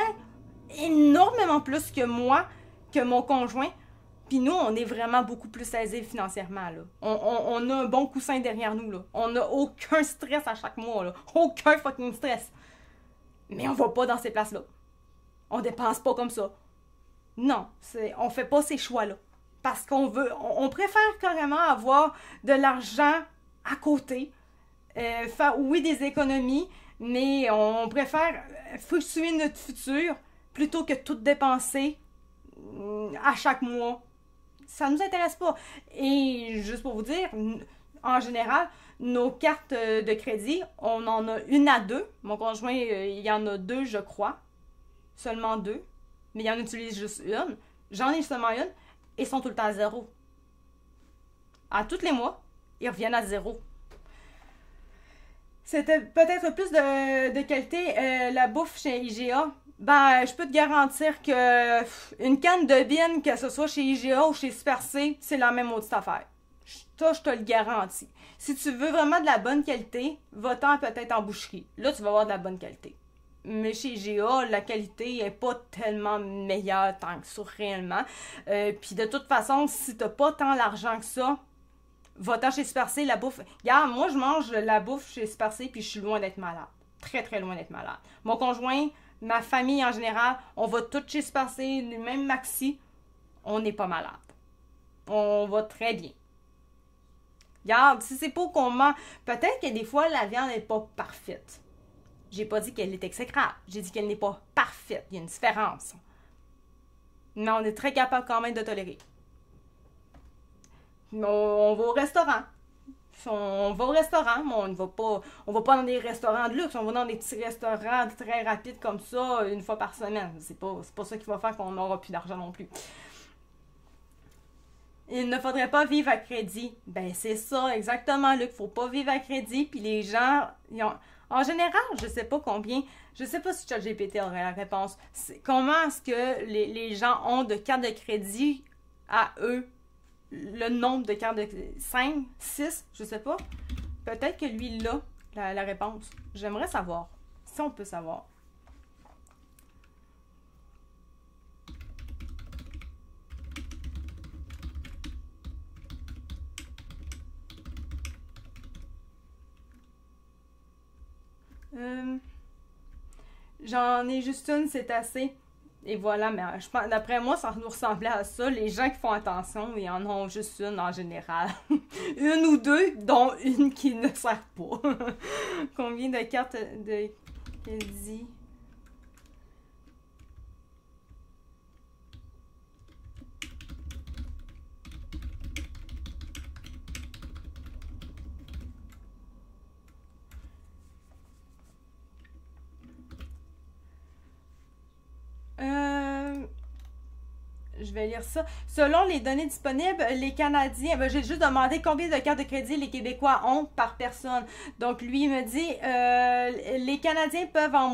énormément plus que moi, que mon conjoint. Puis nous, on est vraiment beaucoup plus aisés financièrement, là. On a un bon coussin derrière nous, là. On n'a aucun stress à chaque mois, là. Aucun fucking stress. Mais on va pas dans ces places-là. On dépense pas comme ça. Non, on fait pas ces choix-là. Parce on préfère carrément avoir de l'argent à côté, faire, oui, des économies, mais on préfère fructuer notre futur plutôt que tout dépenser à chaque mois. Ça nous intéresse pas. Et juste pour vous dire, en général, nos cartes de crédit, on en a une à deux. Mon conjoint, il y en a deux, je crois. Seulement deux. Mais il en utilise juste une. J'en ai seulement une. Et ils sont tout le temps à zéro. À tous les mois, ils reviennent à zéro. C'était peut-être plus de qualité. La bouffe chez IGA, ben, je peux te garantir que une canne de bine, que ce soit chez IGA ou chez Super C, c'est la même autre affaire. Ça, je te le garantis. Si tu veux vraiment de la bonne qualité, va-t'en peut-être en boucherie. Là, tu vas avoir de la bonne qualité. Mais chez IGA, la qualité n'est pas tellement meilleure tant que ça, réellement. Puis de toute façon, si t'as pas tant l'argent que ça, va-t'en chez Super C, la bouffe. Regarde, moi, je mange la bouffe chez Super C, puis je suis loin d'être malade. Très, très loin d'être malade. Mon conjoint, ma famille en général, on va tout chez Super C, même Maxi, on n'est pas malade. On va très bien. Regarde, si c'est pas qu'on ment, peut-être que des fois, la viande n'est pas parfaite. J'ai pas dit qu'elle est exécrable. J'ai dit qu'elle n'est pas parfaite. Il y a une différence. Mais on est très capable quand même de tolérer. On va au restaurant. On va au restaurant, mais on va pas dans des restaurants de luxe. On va dans des petits restaurants très rapides comme ça, une fois par semaine. C'est pas ça qui va faire qu'on n'aura plus d'argent non plus. Il ne faudrait pas vivre à crédit. Ben, c'est ça, exactement, Luc. Faut pas vivre à crédit. Puis les gens, en général, je sais pas combien, je sais pas si ChatGPT aurait la réponse. Comment est-ce que les gens ont de cartes de crédit à eux? Le nombre de cartes de 5, 6, je sais pas. Peut-être que lui, il a la réponse. J'aimerais savoir. Si on peut savoir. J'en ai juste une, c'est assez. Et voilà, mais d'après moi, ça nous ressemblait à ça. Les gens qui font attention, ils en ont juste une en général. Une ou deux, dont une qui ne sert pas. Combien de cartes de crédit? Je vais lire ça. Selon les données disponibles, les Canadiens... Ben, j'ai juste demandé combien de cartes de crédit les Québécois ont par personne. Donc, lui, il me dit... les Canadiens peuvent en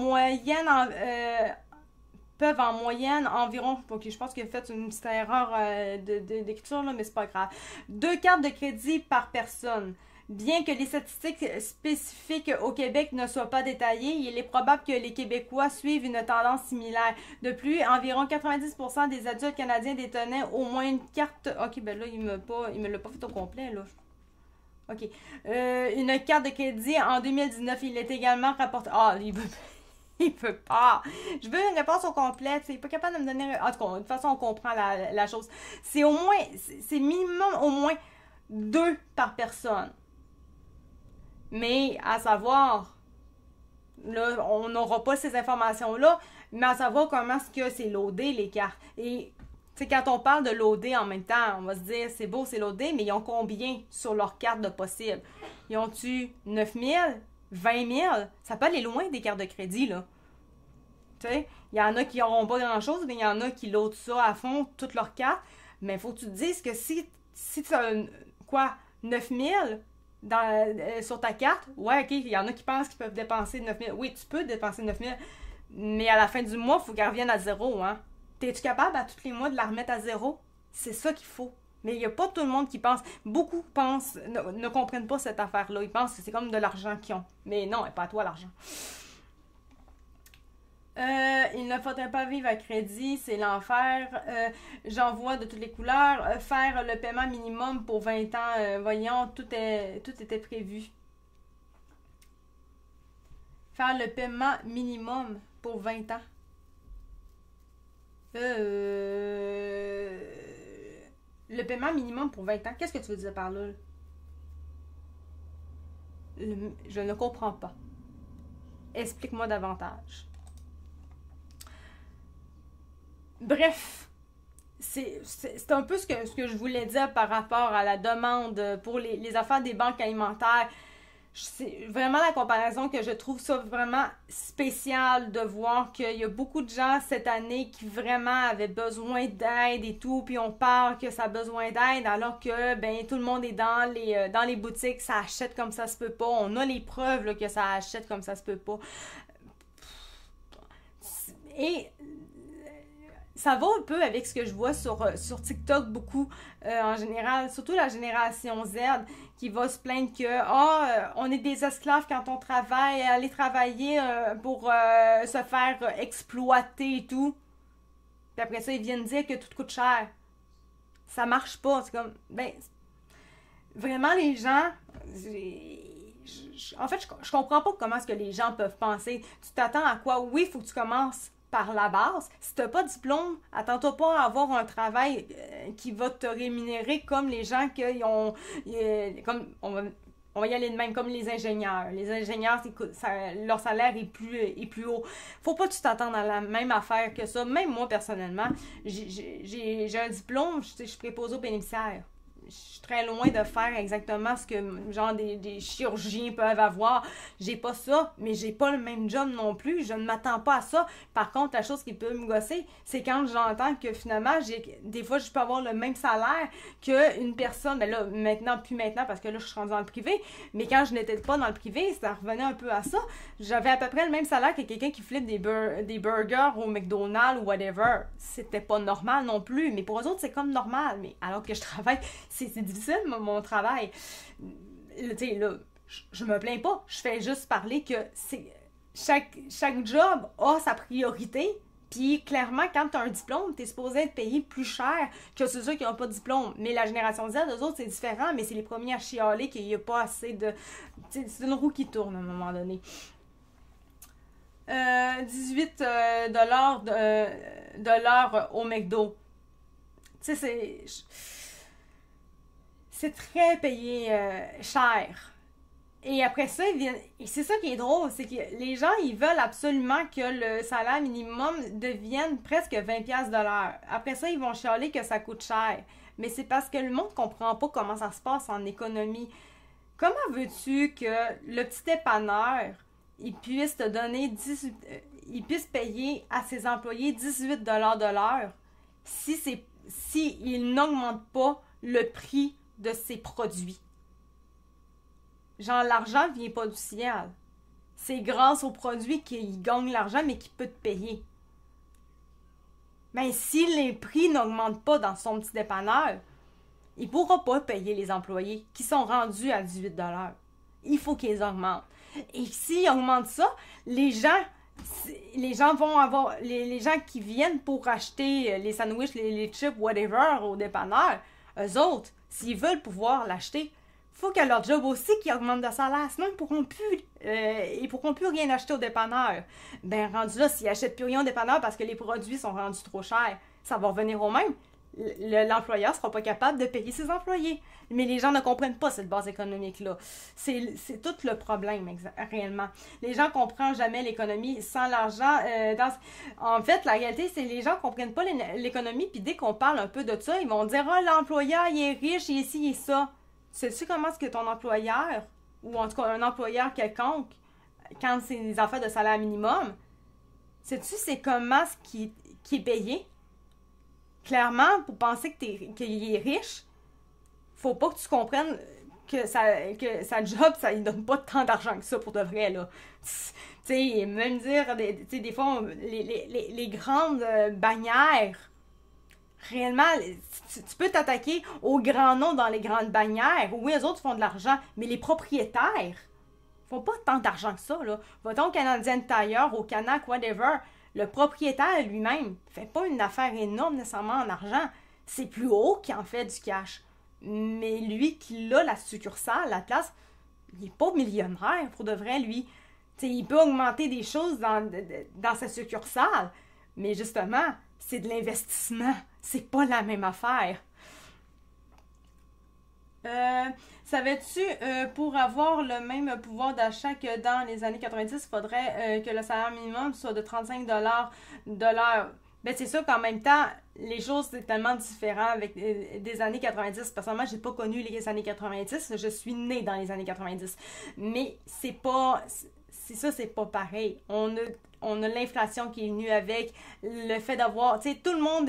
moyenne environ... Ok, je pense qu'il a fait une petite erreur d'écriture, là, mais c'est pas grave. 2 cartes de crédit par personne. Bien que les statistiques spécifiques au Québec ne soient pas détaillées, il est probable que les Québécois suivent une tendance similaire. De plus, environ 90% des adultes canadiens détenaient au moins une carte... Ok, ben là, il me l'a pas fait au complet, là. Ok. Une carte de crédit en 2019, il est également rapporté... Ah, il veut pas. Je veux une réponse au complet. Il n'est pas capable de me donner... En tout cas, de toute façon, on comprend la chose. C'est au moins... C'est minimum au moins 2 par personne. Mais à savoir, là, on n'aura pas ces informations-là, mais à savoir comment est-ce que c'est loadé, les cartes. Et quand on parle de loader en même temps, on va se dire, c'est beau, c'est loadé, mais ils ont combien sur leur carte de possible? Ils ont-tu 9000? 20 000, ça peut aller loin des cartes de crédit, là. Tu sais, il y en a qui n'auront pas grand-chose, mais il y en a qui l'autent ça à fond, toutes leurs cartes. Mais il faut que tu te dises que si tu as, 9 000 sur ta carte, ouais, OK, il y en a qui pensent qu'ils peuvent dépenser 9 000. Oui, tu peux dépenser 9 000, mais à la fin du mois, il faut qu'elle revienne à zéro, hein. T'es-tu capable à tous les mois de la remettre à zéro? C'est ça qu'il faut. Mais il n'y a pas tout le monde qui pense. Beaucoup pensent, ne comprennent pas cette affaire-là. Ils pensent que c'est comme de l'argent qu'ils ont. Mais non, pas à toi l'argent. Il ne faudrait pas vivre à crédit, c'est l'enfer. J'en vois de toutes les couleurs. Faire le paiement minimum pour 20 ans. Voyons, tout était prévu. Faire le paiement minimum pour 20 ans. Le paiement minimum pour 20 ans, qu'est-ce que tu veux dire par là? Je ne comprends pas. Explique-moi davantage. Bref, c'est un peu ce que je voulais dire par rapport à la demande pour les affaires des banques alimentaires. C'est vraiment la comparaison que je trouve ça vraiment spécial de voir qu'il y a beaucoup de gens cette année qui vraiment avaient besoin d'aide et tout, puis on parle que ça a besoin d'aide alors que ben tout le monde est dans les boutiques, ça achète comme ça se peut pas, on a les preuves là, que ça achète comme ça se peut pas. Et ça va un peu avec ce que je vois sur TikTok beaucoup, en général, surtout la génération Z, qui va se plaindre que on est des esclaves quand on travaille, aller travailler pour se faire exploiter et tout. Puis après ça, ils viennent dire que tout coûte cher. Ça marche pas. C'est comme, ben, vraiment les gens... En fait, je comprends pas comment est-ce que les gens peuvent penser. Tu t'attends à quoi? Oui, il faut que tu commences par la base. Si tu n'as pas de diplôme, attends-toi pas à avoir un travail qui va te rémunérer comme les gens qui ont... comme on va y aller de même, comme les ingénieurs. Les ingénieurs, leur salaire est plus haut. Faut pas que tu t'attendes à la même affaire que ça. Même moi, personnellement, j'ai un diplôme, je suis préposée aux bénéficiaires. Je suis très loin de faire exactement ce que genre des chirurgiens peuvent avoir. J'ai pas ça, mais j'ai pas le même job non plus. Je ne m'attends pas à ça. Par contre, la chose qui peut me gosser, c'est quand j'entends que finalement, des fois, je peux avoir le même salaire qu'une personne. Ben là, plus maintenant, parce que là, je suis rendue dans le privé. Mais quand je n'étais pas dans le privé, ça revenait un peu à ça. J'avais à peu près le même salaire que quelqu'un qui flippe des burgers au McDonald's ou whatever. C'était pas normal non plus. Mais pour eux autres, c'est comme normal. Mais alors que je travaille, c'est difficile, mon travail. Tu sais, là, je me plains pas. Je fais juste parler que chaque job a sa priorité. Puis, clairement, quand tu as un diplôme, tu es supposé être payé plus cher que ceux qui n'ont pas de diplôme. Mais la génération Z, eux autres, c'est différent, mais c'est les premiers à chialer qu'il n'y a pas assez de... C'est une roue qui tourne à un moment donné. 18 $ de l'heure au McDo. Tu sais, c'est très payé cher. Et après ça, et c'est ça qui est drôle, c'est que les gens, ils veulent absolument que le salaire minimum devienne presque 20$ de l'heure. Après ça, ils vont chialer que ça coûte cher. Mais c'est parce que le monde ne comprend pas comment ça se passe en économie. Comment veux-tu que le petit dépanneur, il puisse te donner il puisse payer à ses employés 18$ de l'heure si il n'augmente pas le prix de ses produits? Genre, l'argent vient pas du ciel. C'est grâce aux produits qu'il gagne l'argent, mais qu'il peut te payer. Mais si les prix n'augmentent pas dans son petit dépanneur, il pourra pas payer les employés qui sont rendus à 18$. Il faut qu'ils augmentent. Et s'ils augmentent ça, les gens vont avoir... Les gens qui viennent pour acheter les sandwichs, les chips, whatever, au dépanneur, eux autres, s'ils veulent pouvoir l'acheter, faut qu'à leur job aussi qu'ils augmentent de salaire. Sinon, ils pourront plus rien acheter au dépanneur. Ben, rendu là, s'ils n'achètent plus rien au dépanneur parce que les produits sont rendus trop chers, ça va revenir au même. L'employeur ne sera pas capable de payer ses employés. Mais les gens ne comprennent pas cette base économique-là. C'est tout le problème, réellement. Les gens ne comprennent jamais l'économie sans l'argent. En fait, la réalité, c'est que les gens ne comprennent pas l'économie, puis dès qu'on parle un peu de ça, ils vont dire « Ah, l'employeur, il est riche, il est ci, il est ça. » Sais-tu comment est-ce que ton employeur ou en tout cas un employeur quelconque, quand c'est des affaires de salaire minimum, sais-tu c'est comment ce qui est payé? Clairement, pour penser qu'il est riche, faut pas que tu comprennes que sa job, ça ne donne pas tant d'argent que ça pour de vrai, là. Tu sais, même dire, des fois, les grandes bannières, réellement, tu peux t'attaquer aux grands noms dans les grandes bannières. Oui, eux autres font de l'argent, mais les propriétaires font pas tant d'argent que ça, là. Va-t-on au Canadian Tire, au Canac, whatever, le propriétaire lui-même fait pas une affaire énorme nécessairement en argent. C'est plus haut qui en fait du cash. Mais lui qui a la succursale, la place, il n'est pas millionnaire pour de vrai, lui. T'sais, il peut augmenter des choses dans sa succursale, mais justement, c'est de l'investissement. C'est pas la même affaire. Savais-tu, pour avoir le même pouvoir d'achat que dans les années 90, il faudrait que le salaire minimum soit de 35 de l'heure. Ben, c'est sûr qu'en même temps, les choses, c'est tellement différent avec des années 90. Personnellement, j'ai pas connu les années 90. Je suis née dans les années 90. Mais c'est pas... c'est pas pareil. On a l'inflation qui est venue avec le fait d'avoir... Tu sais, tout le monde...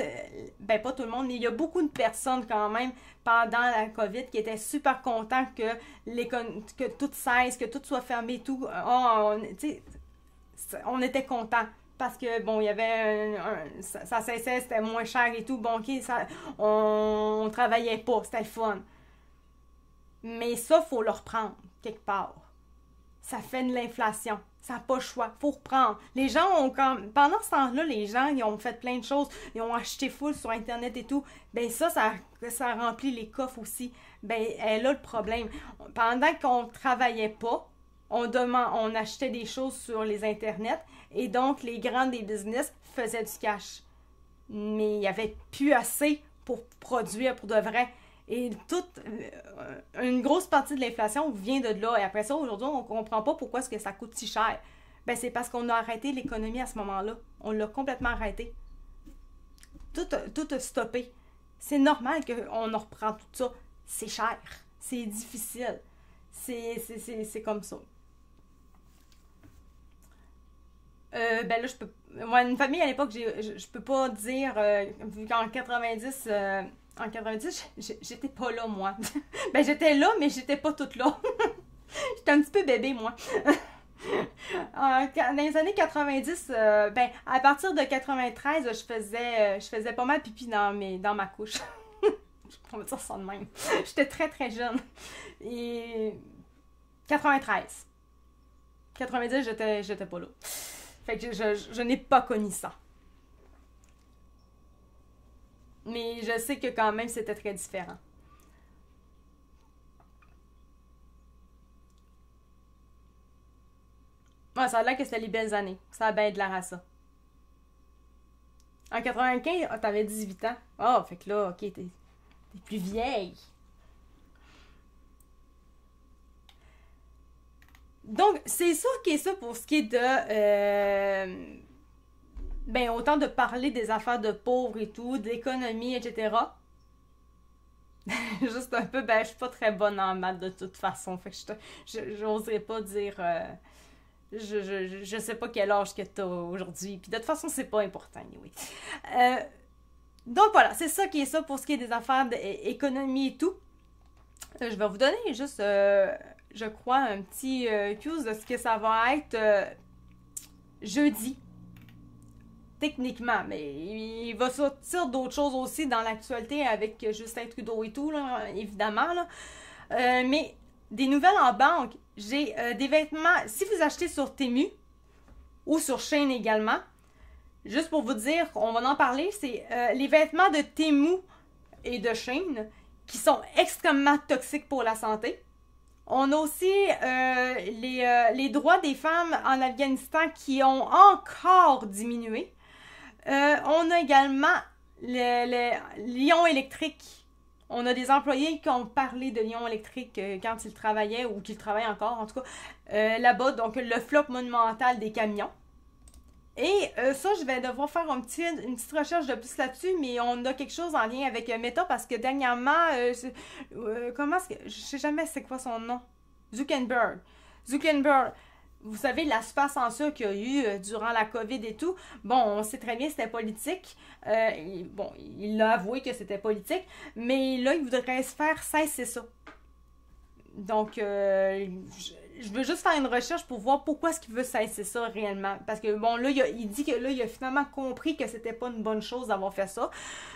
Ben, pas tout le monde, mais il y a beaucoup de personnes quand même pendant la COVID qui étaient super contents que tout cesse, que tout soit fermé et tout. On était contents. Parce que, bon, il y avait ça cessait, c'était moins cher et tout. Bon, ok, on travaillait pas, c'était le fun. Mais ça, faut le reprendre, quelque part. Ça fait de l'inflation. Ça n'a pas le choix. Faut reprendre. Les gens ont pendant ce temps-là, les gens, ils ont fait plein de choses. Ils ont acheté full sur Internet et tout. Ben ça remplit les coffres aussi. Ben, elle a le problème. Pendant qu'on travaillait pas, on achetait des choses sur les Internet et donc les grands des business faisaient du cash. Mais il n'y avait plus assez pour produire pour de vrai. Et une grosse partie de l'inflation vient de là. Et après ça, aujourd'hui, on ne comprend pas pourquoi est-ce que ça coûte si cher. Ben, c'est parce qu'on a arrêté l'économie à ce moment-là. On l'a complètement arrêté. Tout a stoppé. C'est normal qu'on en reprend tout ça. C'est cher. C'est difficile. C'est comme ça. Ben là, je peux... Moi, une famille à l'époque, je peux pas dire... vu qu'en 90... En 90, j'étais pas là, moi. Ben, j'étais là, mais j'étais pas toute là. J'étais un petit peu bébé, moi. Dans les années 90, ben, à partir de 93, je faisais pas mal pipi dans ma couche. On va dire ça de même. J'étais très, très jeune. Et 93. 90, j'étais pas là. Fait que je n'ai pas connu ça. Mais je sais que quand même, c'était très différent. Ouais, ça a l'air que c'était les belles années. Ça a bien de l'air à ça. En 95, t'avais 18 ans. Oh, fait que là, ok, t'es plus vieille. Donc, c'est ça qui est ça pour ce qui est de... ben, autant de parler des affaires de pauvres et tout, de l'économie, etc. Juste un peu, ben, je suis pas très bonne en maths de toute façon. Fait que j'oserais pas dire... je sais pas quel âge que t'as aujourd'hui. Puis de toute façon, c'est pas important, anyway. Donc voilà, c'est ça qui est ça pour ce qui est des affaires d'économie et tout. Je vais vous donner juste, je crois, un petit cues de ce que ça va être jeudi. Techniquement, mais il va sortir d'autres choses aussi dans l'actualité avec Justin Trudeau et tout, là, évidemment. Là. Mais des nouvelles en banque, j'ai des vêtements, si vous achetez sur Temu ou sur Shein également, juste pour vous dire, on va en parler, c'est les vêtements de Temu et de Shein qui sont extrêmement toxiques pour la santé. On a aussi les droits des femmes en Afghanistan qui ont encore diminué. On a également les lions électriques. On a des employés qui ont parlé de lions électriques quand ils travaillaient ou qu'ils travaillent encore, en tout cas, là-bas. Donc, le flop monumental des camions. Et ça, je vais devoir faire une petite recherche de plus là-dessus, mais on a quelque chose en lien avec Meta parce que dernièrement, comment est-ce que... Je sais jamais c'est quoi son nom. Zuckerberg, vous savez, la super censure qu'il y a eu durant la COVID et tout, bon, on sait très bien que c'était politique. Bon, il a avoué que c'était politique, mais là, il voudrait se faire cesser ça. Donc, je veux juste faire une recherche pour voir pourquoi est-ce qu'il veut cesser ça réellement. Parce que, bon, là, il dit que là, il a finalement compris que c'était pas une bonne chose d'avoir fait ça.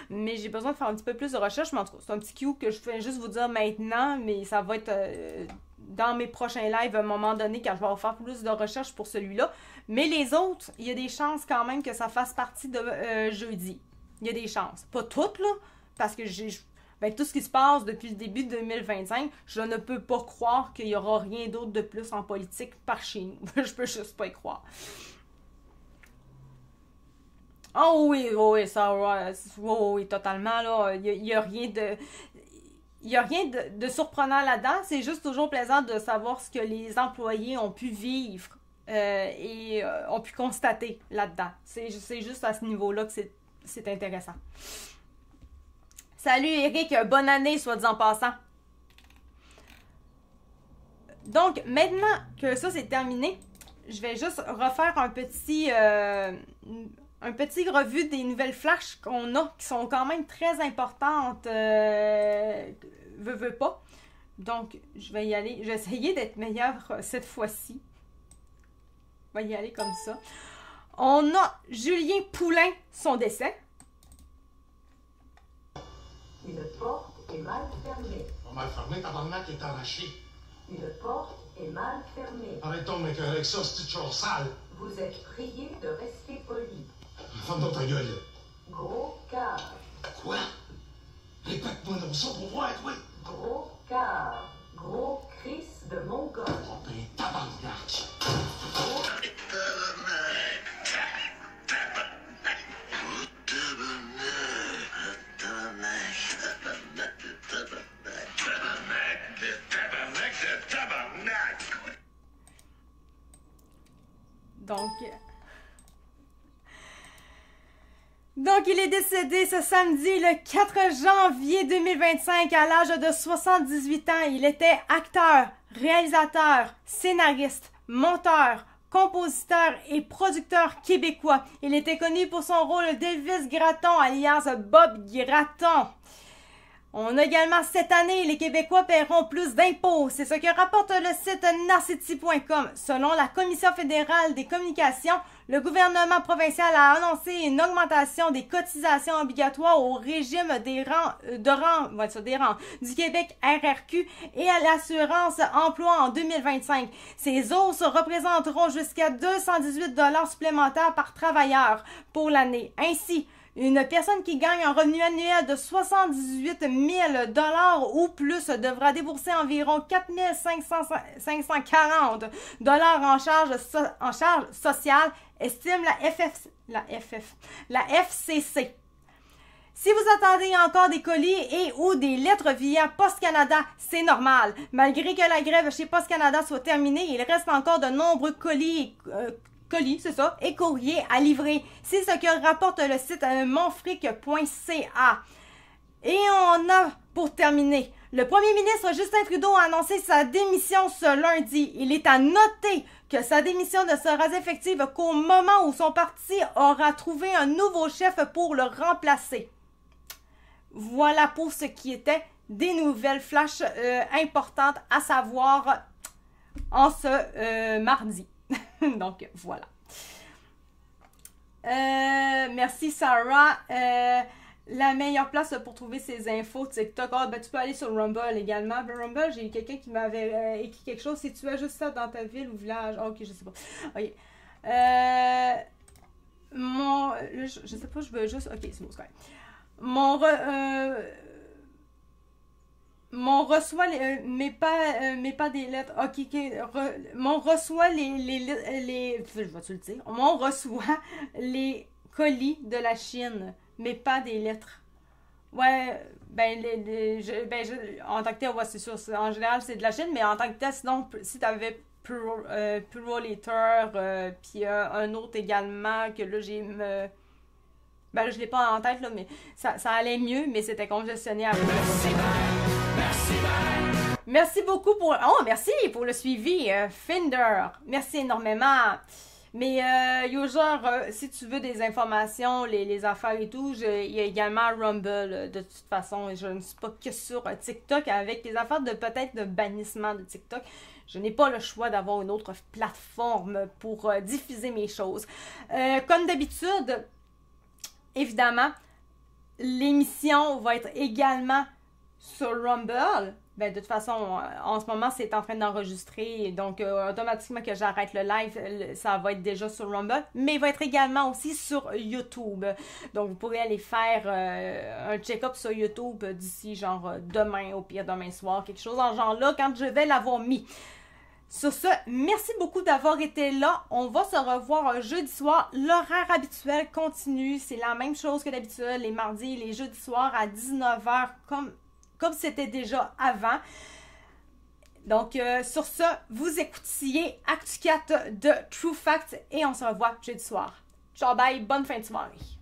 Mais j'ai besoin de faire un petit peu plus de recherche. Mais en tout cas, c'est un petit cue que je fais juste vous dire maintenant, mais ça va être dans mes prochains lives à un moment donné quand je vais faire plus de recherche pour celui-là. Mais les autres, il y a des chances quand même que ça fasse partie de jeudi. Il y a des chances. Pas toutes, là, parce que avec tout ce qui se passe depuis le début de 2025, je ne peux pas croire qu'il y aura rien d'autre de plus en politique par chez nous. Je peux juste pas y croire. Oh oui, ça, oui, totalement, là. Il y a rien de... Il n'y a rien de surprenant là-dedans. C'est juste toujours plaisant de savoir ce que les employés ont pu vivre et ont pu constater là-dedans. C'est juste à ce niveau-là que c'est intéressant. Salut Eric, bonne année, soit dit en passant. Donc, maintenant que ça c'est terminé, je vais juste refaire un petit revue des nouvelles flashs qu'on a, qui sont quand même très importantes, veux pas. Donc, je vais y aller, je vais essayer d'être meilleure cette fois-ci. On va y aller comme ça. On a Julien Poulain, son décès. Une porte est mal fermée. Pas mal fermé, tabarnak est arraché. Une porte est mal fermée. Arrêtons, mec, avec ça, c'est toujours sale. Vous êtes prié de rester poli. Ferme dans ta gueule. Gros cave. Quoi? Répète-moi donc ça pour voir, oui. Gros cave. Gros Chris de Mongol. Oh, ben, tabarnak. Donc, il est décédé ce samedi, le 4 janvier 2025, à l'âge de 78 ans. Il était acteur, réalisateur, scénariste, monteur, compositeur et producteur québécois. Il était connu pour son rôle d'Elvis Gratton, alias Bob Gratton. On a également cette année, les Québécois paieront plus d'impôts. C'est ce que rapporte le site narcity.com. Selon la Commission fédérale des communications, le gouvernement provincial a annoncé une augmentation des cotisations obligatoires au régime des rangs du Québec RRQ et à l'assurance emploi en 2025. Ces hausses représenteront jusqu'à 218 $ supplémentaires par travailleur pour l'année. Ainsi, une personne qui gagne un revenu annuel de 78 000 $ ou plus devra débourser environ 4 540 $ en charge sociale, estime la FCC. Si vous attendez encore des colis et ou des lettres via Post Canada, c'est normal. Malgré que la grève chez Post Canada soit terminée, il reste encore de nombreux colis et courriers à livrer. C'est ce que rapporte le site monfric.ca. Et on a, pour terminer, le premier ministre Justin Trudeau a annoncé sa démission ce lundi. Il est à noter que sa démission ne sera effective qu'au moment où son parti aura trouvé un nouveau chef pour le remplacer. Voilà pour ce qui était des nouvelles flash importantes à savoir en ce mardi. Donc, voilà. Merci, Sarah. La meilleure place pour trouver ces infos TikTok. Tu peux aller sur Rumble également. Rumble, j'ai quelqu'un qui m'avait écrit quelque chose. Si tu as juste ça dans ta ville ou village. Ok, je sais pas. Ok. Je sais pas, je veux juste. Ok, c'est bon, c'est correct. Mon reçoit mais pas des lettres. Ok, mon reçoit je vais-tu le dire? Mon reçoit les colis de la Chine, mais pas des lettres. Ouais, en tant que tel, ouais, c'est sûr. En général, c'est de la Chine, mais en tant que tel, sinon, si t'avais Purolator, puis un autre également, que là, je l'ai pas en tête, là, mais ça allait mieux, mais c'était congestionné après. Merci beaucoup pour... Oh, merci pour le suivi, Finder. Merci énormément. Mais, user, si tu veux des informations, les affaires et tout, il y a également Rumble, de toute façon. Je ne suis pas que sur TikTok avec les affaires de peut-être de bannissement de TikTok. Je n'ai pas le choix d'avoir une autre plateforme pour diffuser mes choses. Comme d'habitude, évidemment, l'émission va être également sur Rumble. Ben, de toute façon, en ce moment, c'est en train d'enregistrer. Donc, automatiquement que j'arrête le live, ça va être déjà sur Rumble. Mais il va être également aussi sur YouTube. Donc, vous pourrez aller faire un check-up sur YouTube d'ici, genre, demain, au pire, demain soir. Quelque chose en genre-là, quand je vais l'avoir mis. Sur ce, merci beaucoup d'avoir été là. On va se revoir jeudi soir. L'horaire habituel continue. C'est la même chose que d'habitude. Les mardis et les jeudis soirs à 19h, comme c'était déjà avant. Donc, sur ce, vous écoutiez Actu 4 de True Facts et on se revoit jeudi soir. Ciao, bye, bonne fin de soirée.